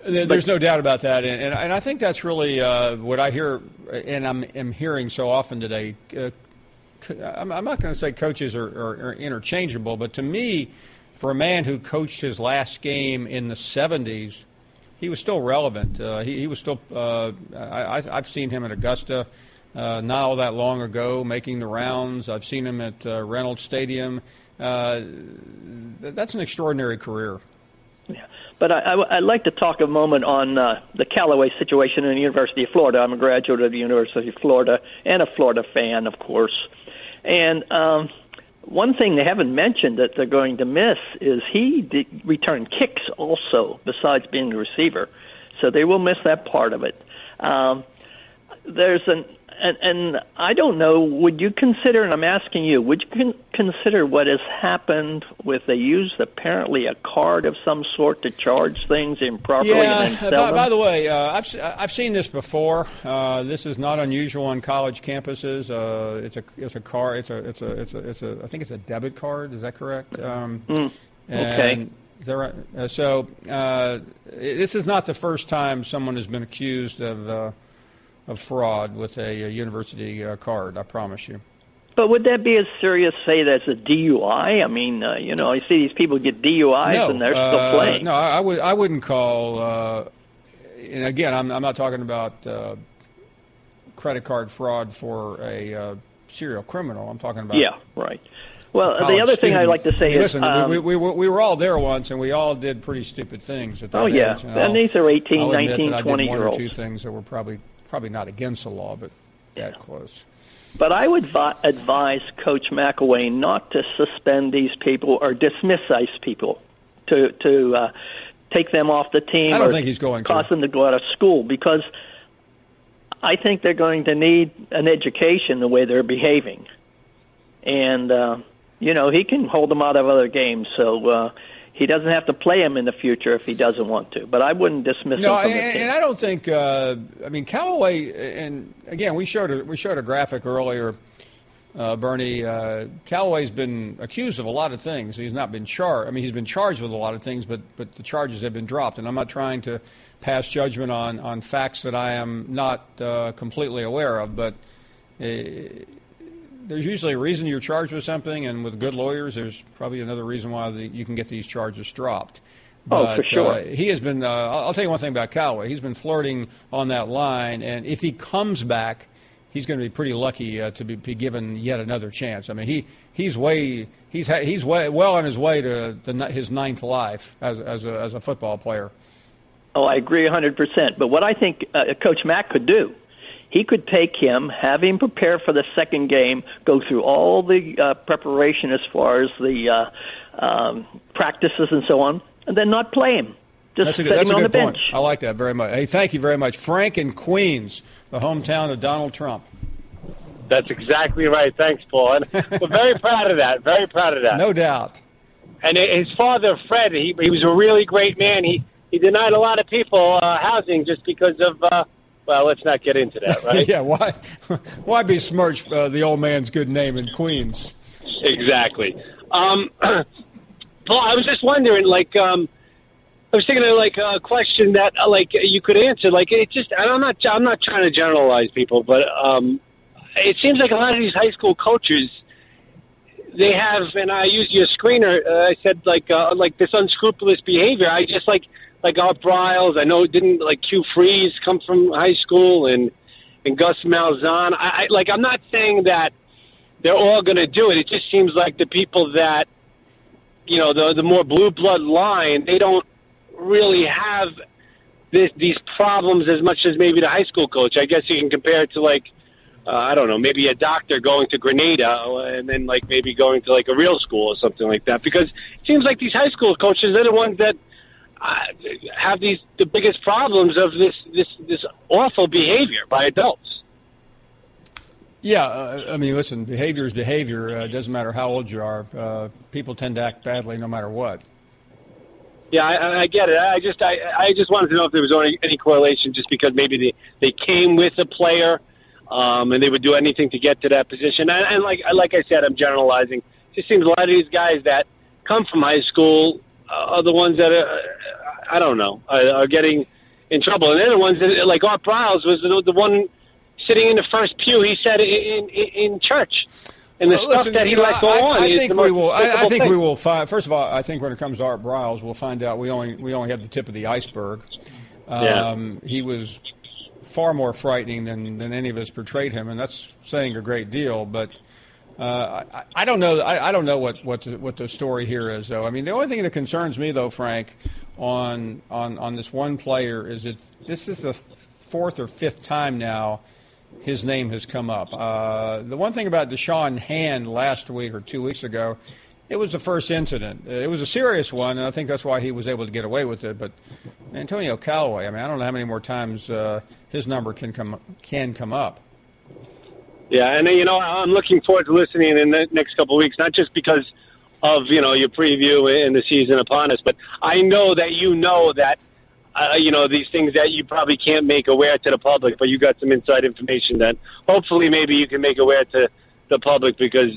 There's no doubt about that, and I think that's really what I hear, and I'm hearing so often today. I'm not going to say coaches are interchangeable, but to me, for a man who coached his last game in the 70s, he was still relevant. He was still. I've seen him at Augusta not all that long ago, making the rounds. I've seen him at Reynolds Stadium. That's an extraordinary career. Yeah. But I'd like to talk a moment on the Callaway situation in the University of Florida. I'm a graduate of the University of Florida and a Florida fan, of course. And one thing they haven't mentioned that they're going to miss is he returned kicks also, besides being a receiver. So they will miss that part of it. And I don't know, would you consider, and I'm asking you, would you consider what has happened with they used apparently a card of some sort to charge things improperly and then sell them? By the way, I've seen this before. This is not unusual on college campuses. It's a card. I think it's a debit card. Is that correct? Okay. Is that right? So this is not the first time someone has been accused of fraud with a university card, I promise you. But would that be as serious, say, as a DUI? I mean, I see these people get DUIs and they're still playing. No, I wouldn't call. And again, I'm not talking about credit card fraud for a serial criminal. I'm talking about. Yeah, right. Well, the other thing I'd like to say is, listen, we were all there once, and we all did pretty stupid things at that age. Yeah, and these are 18, 19, 20-year-olds. I did one or two things that were probably not against the law, but that close. But I would advise Coach McElwain not to suspend these people or dismiss these people, to take them off the team. I don't think he's going to. Cause them to go out of school, because I think they're going to need an education the way they're behaving. And, he can hold them out of other games, so he doesn't have to play him in the future if he doesn't want to. But I wouldn't dismiss him from the team. And I don't think. Callaway. And again, we showed a graphic earlier. Bernie, Callaway's been accused of a lot of things. He's not been charged. I mean, he's been charged with a lot of things, but the charges have been dropped. And I'm not trying to pass judgment on facts that I am not completely aware of, but. There's usually a reason you're charged with something, and with good lawyers, there's probably another reason why you can get these charges dropped. But, for sure. He has been, I'll tell you one thing about Callaway. He's been flirting on that line, and if he comes back, he's going to be pretty lucky to be given yet another chance. I mean, he's well on his way to his ninth life as a football player. Oh, I agree 100%. But what I think Coach Mack could do, he could take him, have him prepare for the second game, go through all the preparation as far as the practices and so on, and then not play him. Just set him on the bench. Point. I like that very much. Hey, thank you very much. Frank in Queens, the hometown of Donald Trump. That's exactly right. Thanks, Paul. And we're very proud of that. Very proud of that. No doubt. And his father, Fred, he was a really great man. He denied a lot of people housing just because of well, let's not get into that, right? Yeah, why besmirch the old man's good name in Queens? Exactly. Paul, I was just wondering, I was thinking of a question that you could answer. It just, I'm not trying to generalize people, but it seems like a lot of these high school coaches, they have, and I used your screener. I said this unscrupulous behavior. I just like our Broyles. I know didn't Hugh Freeze come from high school and Gus Malzahn. I'm not saying that they're all going to do it. It just seems like the people that the more blue blood line, they don't really have these problems as much as maybe the high school coach. I guess you can compare it to like, I don't know, maybe a doctor going to Grenada and then like maybe going to like a real school or something like that. Because it seems like these high school coaches, they're the ones that have the biggest problems of this awful behavior by adults. Yeah, I mean, listen, behavior is behavior. It doesn't matter how old you are. People tend to act badly no matter what. Yeah, I get it. I just wanted to know if there was any correlation, just because maybe they came with a player and they would do anything to get to that position. And like I said, I'm generalizing. It just seems a lot of these guys that come from high school are the ones that are getting in trouble. And they're the ones that, like Art Broyles was the one sitting in the first pew, he said, in church. And the stuff that he let go on I is think the we most will. I despicable think thing. we will find. First of all, I think when it comes to Art Broyles, we'll find out we only have the tip of the iceberg. He was far more frightening than any of us portrayed him, and that's saying a great deal. But I don't know. I don't know what the story here is, though. I mean, the only thing that concerns me, though, Frank, on this one player is that this is the fourth or fifth time now his name has come up. The one thing about Deshaun Hand last week or 2 weeks ago, it was the first incident. It was a serious one, and I think that's why he was able to get away with it. But Antonio Callaway, I mean, I don't know how many more times his number can come up. Yeah, and I'm looking forward to listening in the next couple of weeks, not just because of your preview and the season upon us, but I know that that these things that you probably can't make aware to the public, but you got some inside information that hopefully maybe you can make aware to the public, because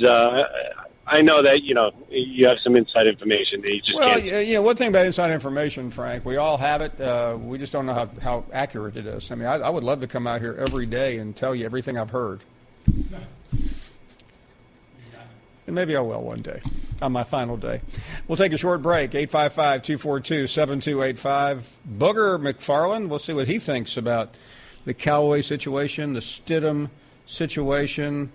I know that you have some inside information that you just can't. Yeah. One thing about inside information, Frank, we all have it. We just don't know how accurate it is. I mean, I would love to come out here every day and tell you everything I've heard. And maybe I will one day, on my final day. We'll take a short break, 855-242-7285. Booger McFarland, we'll see what he thinks about the Callaway situation, the Stidham situation,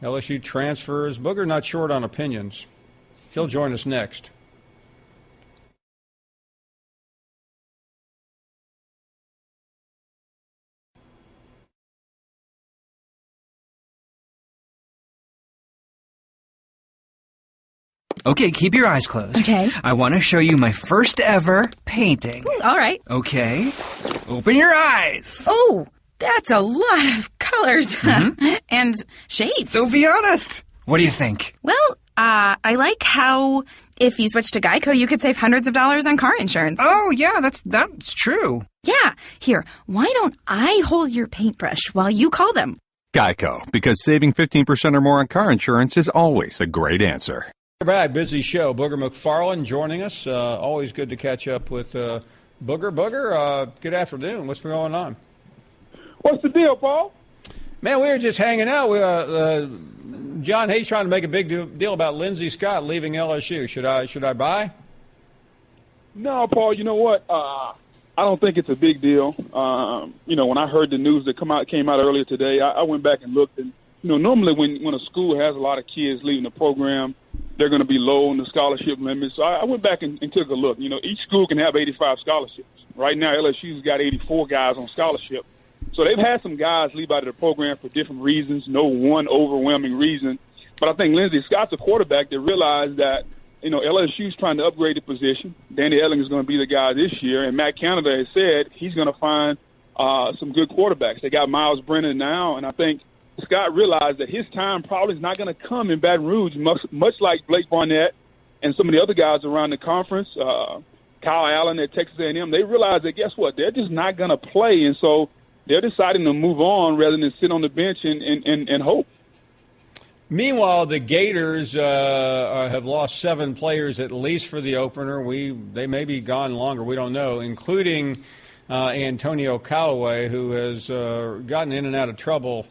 LSU transfers. Booger not short on opinions. He'll join us next. Okay, keep your eyes closed. Okay. I want to show you my first ever painting. All right. Okay. Open your eyes. Oh, that's a lot of colors and shades. So be honest. What do you think? Well, I like how if you switch to Geico, you could save hundreds of dollars on car insurance. Oh, yeah, that's true. Yeah. Here, why don't I hold your paintbrush while you call them? Geico, because saving 15% or more on car insurance is always a great answer. We're back. Busy show. Booger McFarland joining us. Always good to catch up with Booger. Booger, good afternoon. What's been going on? What's the deal, Paul? Man, we were just hanging out. John Hayes trying to make a big deal about Lindsey Scott leaving LSU. Should I buy? No, Paul. You know what? I don't think it's a big deal. When I heard the news that came out earlier today, I went back and looked, and normally when a school has a lot of kids leaving the program, they're going to be low on the scholarship limit. So I went back and took a look. Each school can have 85 scholarships. Right now, LSU's got 84 guys on scholarship. So they've had some guys leave out of the program for different reasons, no one overwhelming reason. But I think Lindsey Scott's a quarterback that realized that, LSU's trying to upgrade the position. Danny Elling is going to be the guy this year. And Matt Canada has said he's going to find some good quarterbacks. They got Miles Brennan now, and I think Scott realized that his time probably is not going to come in Baton Rouge, much like Blake Barnett and some of the other guys around the conference, Kyle Allen at Texas A&M. They realize that, guess what, they're just not going to play, and so they're deciding to move on rather than sit on the bench and hope. Meanwhile, the Gators have lost 7 players at least for the opener. They may be gone longer, we don't know, including Antonio Callaway, who has gotten in and out of trouble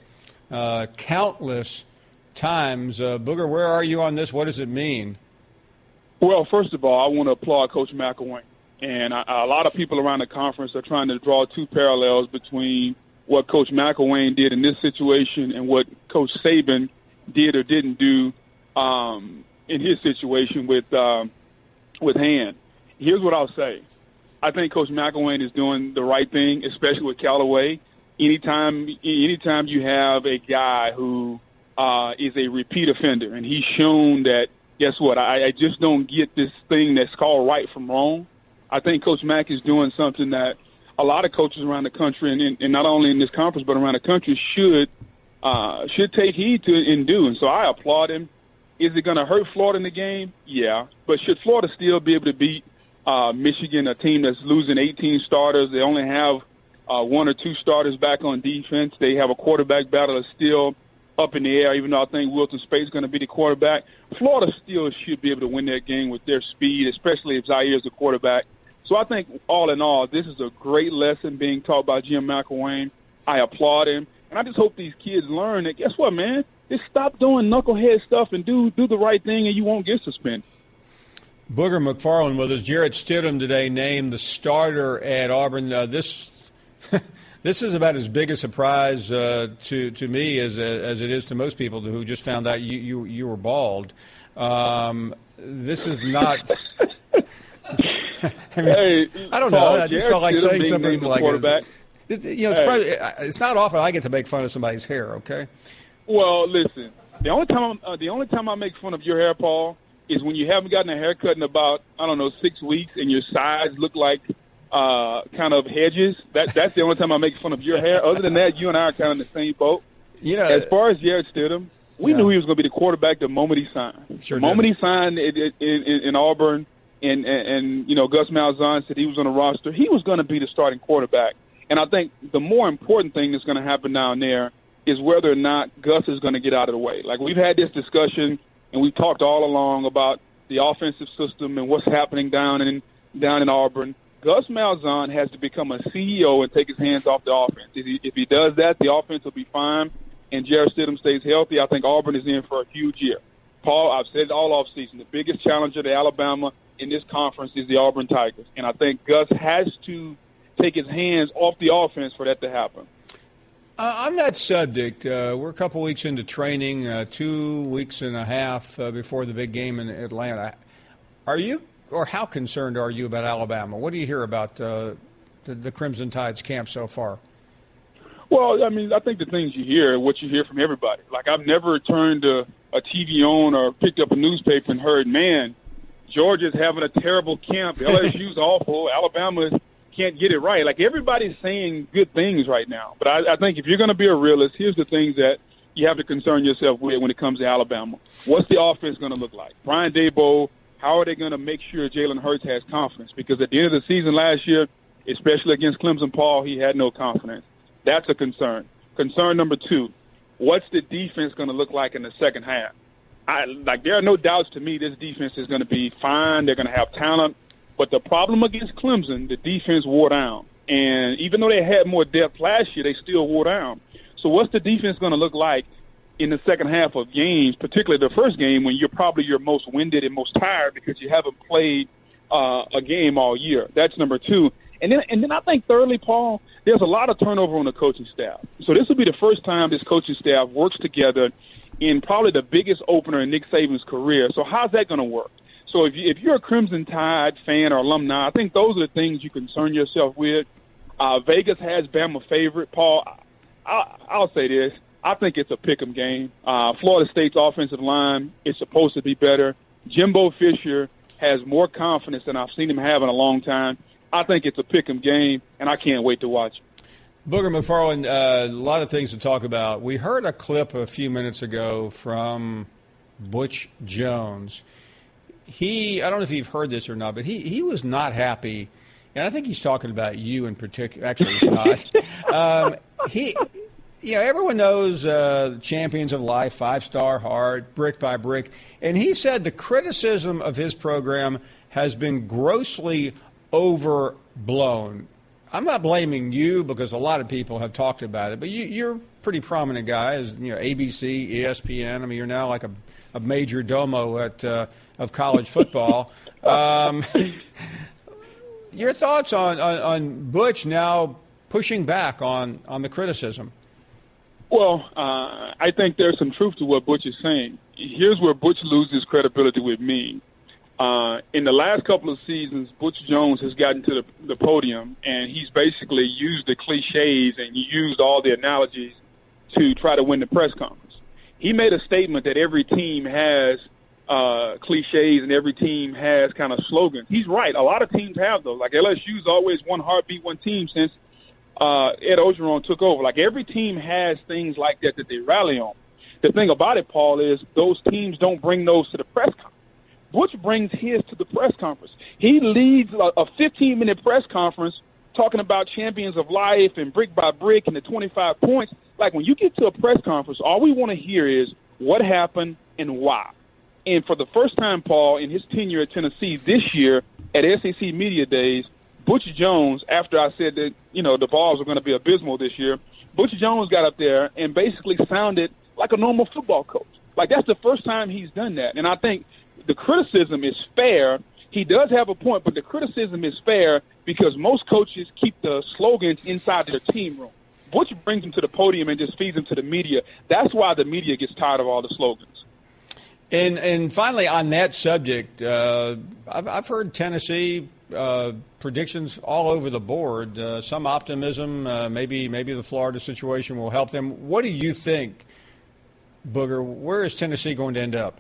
countless times. Booger, where are you on this? What does it mean? Well, first of all, I want to applaud Coach McElwain. And a lot of people around the conference are trying to draw 2 parallels between what Coach McElwain did in this situation and what Coach Saban did or didn't do in his situation with Hand. Here's what I'll say. I think Coach McElwain is doing the right thing, especially with Callaway. Anytime you have a guy who is a repeat offender, and he's shown that, guess what, I just don't get this thing that's called right from wrong. I think Coach Mack is doing something that a lot of coaches around the country, and not only in this conference but around the country, should take heed to and do. And so I applaud him. Is it going to hurt Florida in the game? Yeah. But should Florida still be able to beat Michigan, a team that's losing 18 starters? They only have one or two starters back on defense. They have a quarterback battle that's still up in the air, even though I think Wilton Speight is going to be the quarterback. Florida still should be able to win that game with their speed, especially if Zaire is the quarterback. So I think, all in all, this is a great lesson being taught by Jim McElwain. I applaud him. And I just hope these kids learn that, guess what, man? Just stop doing knucklehead stuff and do the right thing, and you won't get suspended. Booger McFarland with us. Jarrett Stidham today named the starter at Auburn. This is about as big a surprise to me as it is to most people who just found out you were bald. This is not. I mean, I don't know. I just felt like saying something like quarterback. It's not often I get to make fun of somebody's hair. Okay. Well, listen. The only time I make fun of your hair, Paul, is when you haven't gotten a haircut in about 6 weeks, and your sides look like kind of hedges. That's the only time I make fun of your hair. Other than that, you and I are kind of in the same boat. As far as Jarrett Stidham, we knew he was going to be the quarterback the moment he signed. Sure the moment he signed in Auburn, and Gus Malzahn said he was on the roster, he was going to be the starting quarterback. And I think the more important thing that's going to happen down there is whether or not Gus is going to get out of the way. Like, we've had this discussion, and we've talked all along about the offensive system and what's happening down in Auburn. Gus Malzahn has to become a CEO and take his hands off the offense. If he does that, the offense will be fine, and Jarrett Stidham stays healthy. I think Auburn is in for a huge year. Paul, I've said it all offseason, the biggest challenger to Alabama in this conference is the Auburn Tigers, and I think Gus has to take his hands off the offense for that to happen. On that subject, we're a couple weeks into training, 2 weeks and a half before the big game in Atlanta. Are you, or how concerned are you about Alabama? What do you hear about the Crimson Tide's camp so far? Well, I mean, I think the things you hear are what you hear from everybody. Like, I've never turned a TV on or picked up a newspaper and heard, man, Georgia's having a terrible camp. LSU's awful. Alabama can't get it right. Like, everybody's saying good things right now. But I think if you're going to be a realist, here's the things that you have to concern yourself with when it comes to Alabama. What's the offense going to look like? Brian Daboll, how are they going to make sure Jalen Hurts has confidence? Because at the end of the season last year, especially against Clemson, Paul, he had no confidence. That's a concern. Concern number two, what's the defense going to look like in the second half? There are no doubts to me this defense is going to be fine. They're going to have talent. But the problem against Clemson, the defense wore down. And even though they had more depth last year, they still wore down. So what's the defense going to look like in the second half of games, particularly the first game when you're probably your most winded and most tired because you haven't played a game all year? That's number two. And then I think thirdly, Paul, there's a lot of turnover on the coaching staff. So this will be the first time this coaching staff works together in probably the biggest opener in Nick Saban's career. So how's that going to work? So if you're a Crimson Tide fan or alumni, I think those are the things you concern yourself with. Vegas has Bama favorite. Paul, I'll say this. I think it's a pick'em game. Florida State's offensive line is supposed to be better. Jimbo Fisher has more confidence than I've seen him have in a long time. I think it's a pick'em game, and I can't wait to watch it. Booger McFarland, a lot of things to talk about. We heard a clip a few minutes ago from Butch Jones. I don't know if you've heard this or not, but he was not happy, and I think he's talking about you in particular. Actually, he's not. Everyone knows Champions of Life, 5-star heart, brick by brick, and he said the criticism of his program has been grossly overblown. I'm not blaming you because a lot of people have talked about it, but you're a pretty prominent guy, as ABC, ESPN. I mean, you're now like a major domo of college football. Your thoughts on Butch now pushing back on the criticism? Well, I think there's some truth to what Butch is saying. Here's where Butch loses credibility with me. In the last couple of seasons, Butch Jones has gotten to the podium, and he's basically used the cliches and used all the analogies to try to win the press conference. He made a statement that every team has cliches and every team has kind of slogans. He's right. A lot of teams have those. Like LSU's always one heartbeat, one team since Ed Orgeron took over. Like every team has things like that they rally on. The thing about it, Paul, is those teams don't bring those to the press conference. Butch brings his to the press conference. He leads a 15-minute press conference talking about champions of life and brick by brick and the 25 points. Like when you get to a press conference, all we want to hear is what happened and why. And for the first time, Paul, in his tenure at Tennessee this year at SEC Media Days, Butch Jones, after I said that, the Vols are going to be abysmal this year, Butch Jones got up there and basically sounded like a normal football coach. Like that's the first time he's done that. And I think the criticism is fair. He does have a point, but the criticism is fair because most coaches keep the slogans inside their team room. Butch brings them to the podium and just feeds them to the media. That's why the media gets tired of all the slogans. And finally, on that subject, I've heard Tennessee predictions all over the board. Some optimism. Maybe the Florida situation will help them. What do you think, Booger? Where is Tennessee going to end up?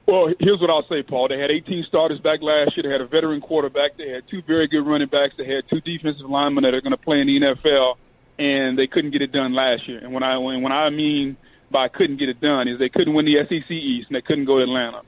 Well, here's what I'll say, Paul. They had 18 starters back last year. They had a veteran quarterback. They had two very good running backs. They had two defensive linemen that are going to play in the NFL, and they couldn't get it done last year. And when I mean by couldn't get it done is they couldn't win the SEC East, and they couldn't go to Atlanta.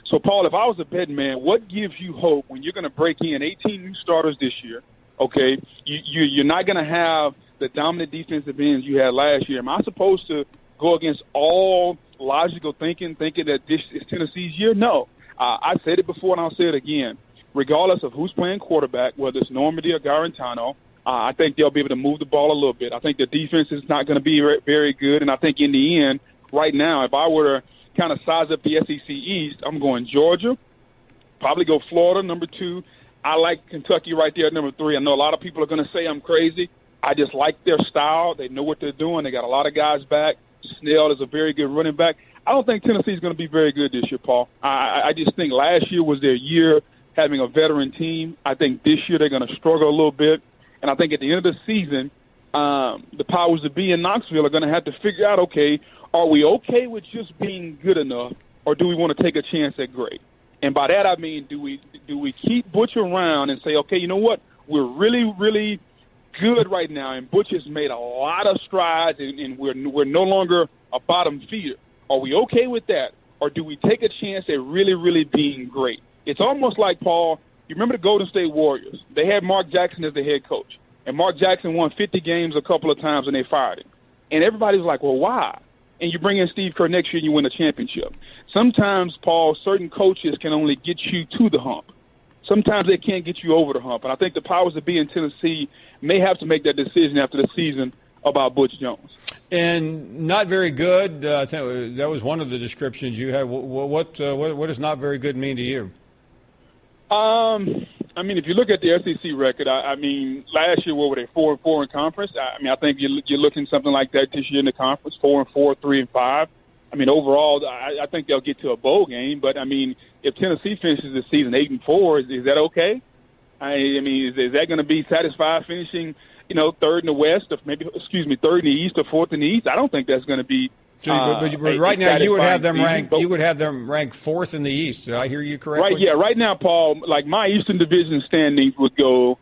So, Paul, if I was a betting man, what gives you hope when you're going to break in 18 new starters this year, okay? You're not going to have the dominant defensive ends you had last year. Am I supposed to go against all logical thinking that this is Tennessee's year? No. I said it before, and I'll say it again. Regardless of who's playing quarterback, whether it's Normandy or Garantano, I think they'll be able to move the ball a little bit. I think the defense is not going to be very good, and I think in the end, right now, if I were to kind of size up the SEC East, I'm going Georgia, probably go Florida, number 2. I like Kentucky right there at number 3. I know a lot of people are going to say I'm crazy. I just like their style. They know what they're doing. They got a lot of guys back. Snell is a very good running back. I don't think Tennessee's going to be very good this year, Paul. I just think last year was their year having a veteran team. I think this year they're going to struggle a little bit. And I think at the end of the season, the powers that be in Knoxville are going to have to figure out, okay, are we okay with just being good enough, or do we want to take a chance at great? And by that I mean, do we keep Butch around and say, okay, you know what, we're really, really good right now, and Butch has made a lot of strides, and we're no longer a bottom feeder. Are we okay with that, or do we take a chance at really, really being great? It's almost like, Paul, you remember the Golden State Warriors? They had Mark Jackson as the head coach, and Mark Jackson won 50 games a couple of times, and they fired him. And everybody's like, well, why? And you bring in Steve Kerr next year and you win a championship. Sometimes, Paul, certain coaches can only get you to the hump. Sometimes they can't get you over the hump. And I think the powers that be in Tennessee may have to make that decision after the season about Butch Jones. And not very good, I think that was one of the descriptions you had. What does not very good mean to you? I mean, if you look at the SEC record, I mean, last year, what were they, 4-4 in conference? I mean, I think you're looking something like that this year in the conference, 4-4, 3-5. I mean, overall, I think they'll get to a bowl game. But I mean, if Tennessee finishes the season 8-4, is that okay? I mean, is that going to be satisfied finishing, third in the West, or maybe third in the East or fourth in the East? I don't think that's going to be. So, but right now, you would have them ranked fourth in the East. Did I hear you correctly? Right, yeah. Right now, Paul, like my Eastern Division standings would go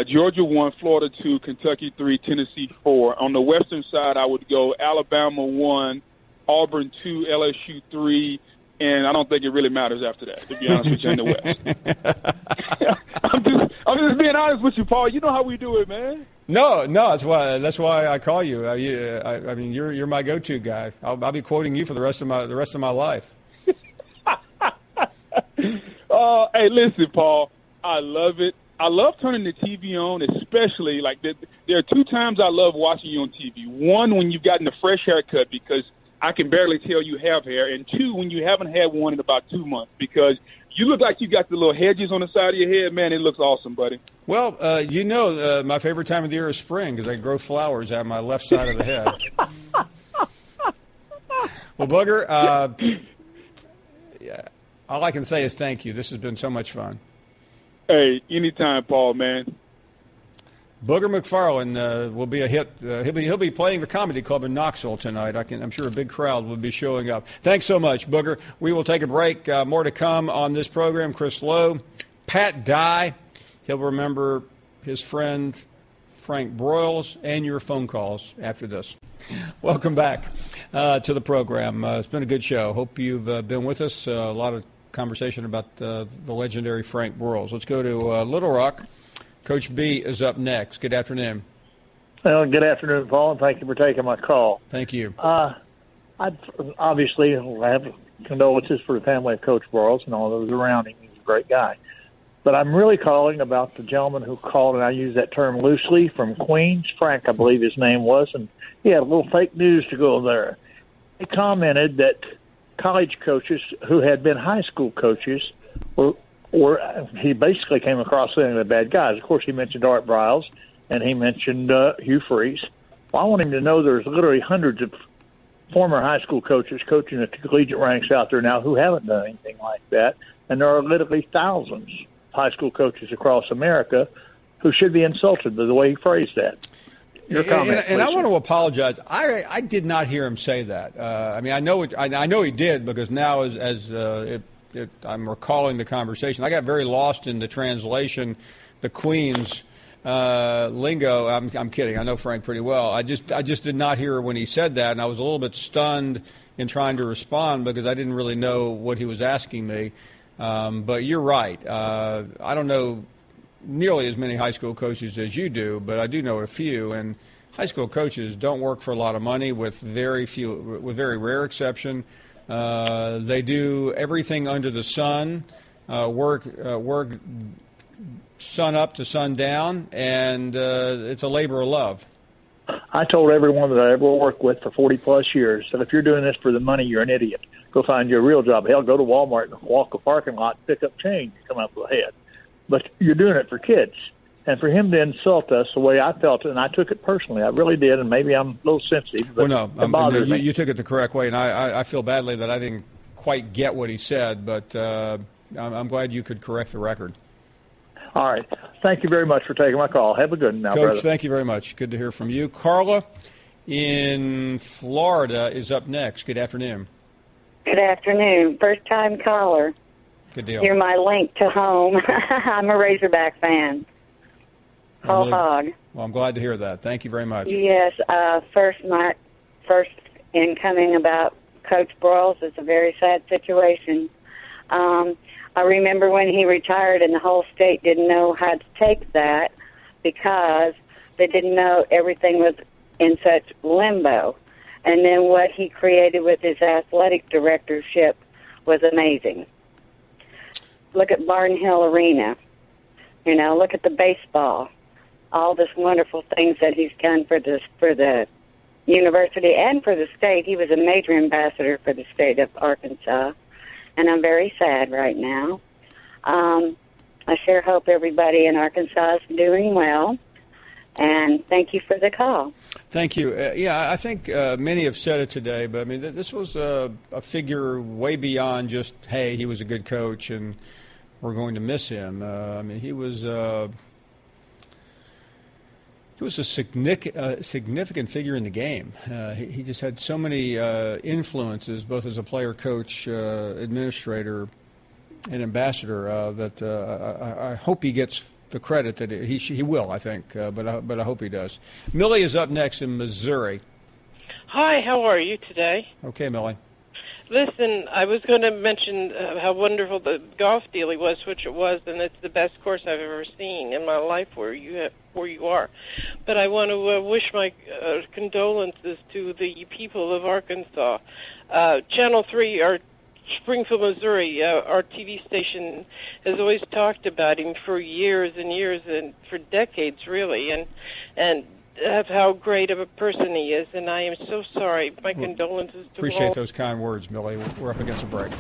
Georgia 1, Florida 2, Kentucky 3, Tennessee 4. On the Western side, I would go Alabama 1, Auburn 2, LSU 3, and I don't think it really matters after that, to be honest with you, in the West. I'm just being honest with you, Paul. You know how we do it, man. No, that's why I call you. I mean, you're my go-to guy. I'll be quoting you for the rest of my life. Hey, listen, Paul. I love it. I love turning the TV on, especially like there are 2 times I love watching you on TV. One, when you've gotten a fresh haircut because I can barely tell you have hair, and 2, when you haven't had one in about 2 months because you look like you got the little hedges on the side of your head. Man, it looks awesome, buddy. Well, my favorite time of the year is spring because I grow flowers out of my left side of the head. Well, Booger, All I can say is thank you. This has been so much fun. Hey, anytime, Paul, man. Booger McFarland will be a hit. He'll be playing the Comedy Club in Knoxville tonight. I'm sure a big crowd will be showing up. Thanks so much, Booger. We will take a break. More to come on this program. Chris Lowe, Pat Dye. He'll remember his friend Frank Broyles and your phone calls after this. Welcome back to the program. It's been a good show. Hope you've been with us. A lot of conversation about the legendary Frank Broyles. Let's go to Little Rock. Coach B is up next. Good afternoon. Well, good afternoon, Paul, and thank you for taking my call. Thank you. I obviously have condolences for the family of Coach Broyles and all those around him. He's a great guy. But I'm really calling about the gentleman who called, and I use that term loosely, from Queens, Frank, I believe his name was, and he had a little fake news to go there. He commented that college coaches who had been high school coaches he basically came across saying they're bad guys. Of course, he mentioned Art Broyles, and he mentioned Hugh Freeze. Well, I want him to know there's literally hundreds of former high school coaches coaching at the collegiate ranks out there now who haven't done anything like that, and there are literally thousands of high school coaches across America who should be insulted by the way he phrased that. Your comment, and I want to apologize. I did not hear him say that. I mean, I know he did, because now I'm recalling the conversation. I got very lost in the translation, the Queens lingo. I'm kidding. I know Frank pretty well. I just did not hear when he said that, and I was a little bit stunned in trying to respond because I didn't really know what he was asking me. But you're right. I don't know nearly as many high school coaches as you do, but I do know a few. And high school coaches don't work for a lot of money, with very rare exception. They do everything under the sun, work sun up to sun down, and it's a labor of love. I told everyone that I ever worked with for 40-plus years that if you're doing this for the money, you're an idiot. Go find you a real job. Hell, go to Walmart and walk a parking lot, pick up change, and come up ahead. But you're doing it for kids. And for him to insult us the way I felt it, and I took it personally, I really did, and maybe I'm a little sensitive, but it bothers me. You took it the correct way, and I feel badly that I didn't quite get what he said, but I'm glad you could correct the record. All right. Thank you very much for taking my call. Have a good one now, Coach, brother. Thank you very much. Good to hear from you. Carla in Florida is up next. Good afternoon. Good afternoon. First-time caller. Good deal. You're my link to home. I'm a Razorback fan. Whole hog. Well, I'm glad to hear that. Thank you very much. Yes. My first incoming about Coach Broyles is a very sad situation. I remember when he retired and the whole state didn't know how to take that because they didn't know everything was in such limbo. And then what he created with his athletic directorship was amazing. Look at Barnhill Arena. Look at the baseball. All this wonderful things that he's done for the university and for the state. He was a major ambassador for the state of Arkansas, and I'm very sad right now. I sure hope everybody in Arkansas is doing well, and thank you for the call. Thank you. I think many have said it today, but I mean, this was a figure way beyond just, hey, he was a good coach and we're going to miss him. I mean, he was a significant figure in the game. He just had so many influences, both as a player, coach, administrator, and ambassador, that I hope he gets the credit that he will, I think, but I hope he does. Millie is up next in Missouri. Hi, how are you today? Okay, Millie. Listen, I was going to mention how wonderful the golf deal was, which it was, and it's the best course I've ever seen in my life where you are. But I want to wish my condolences to the people of Arkansas. Channel 3, our Springfield, Missouri, our TV station has always talked about him for years and years and for decades, really, and of how great of a person he is, and I am so sorry. My condolences to all. Appreciate those kind words, Millie. We're up against a break.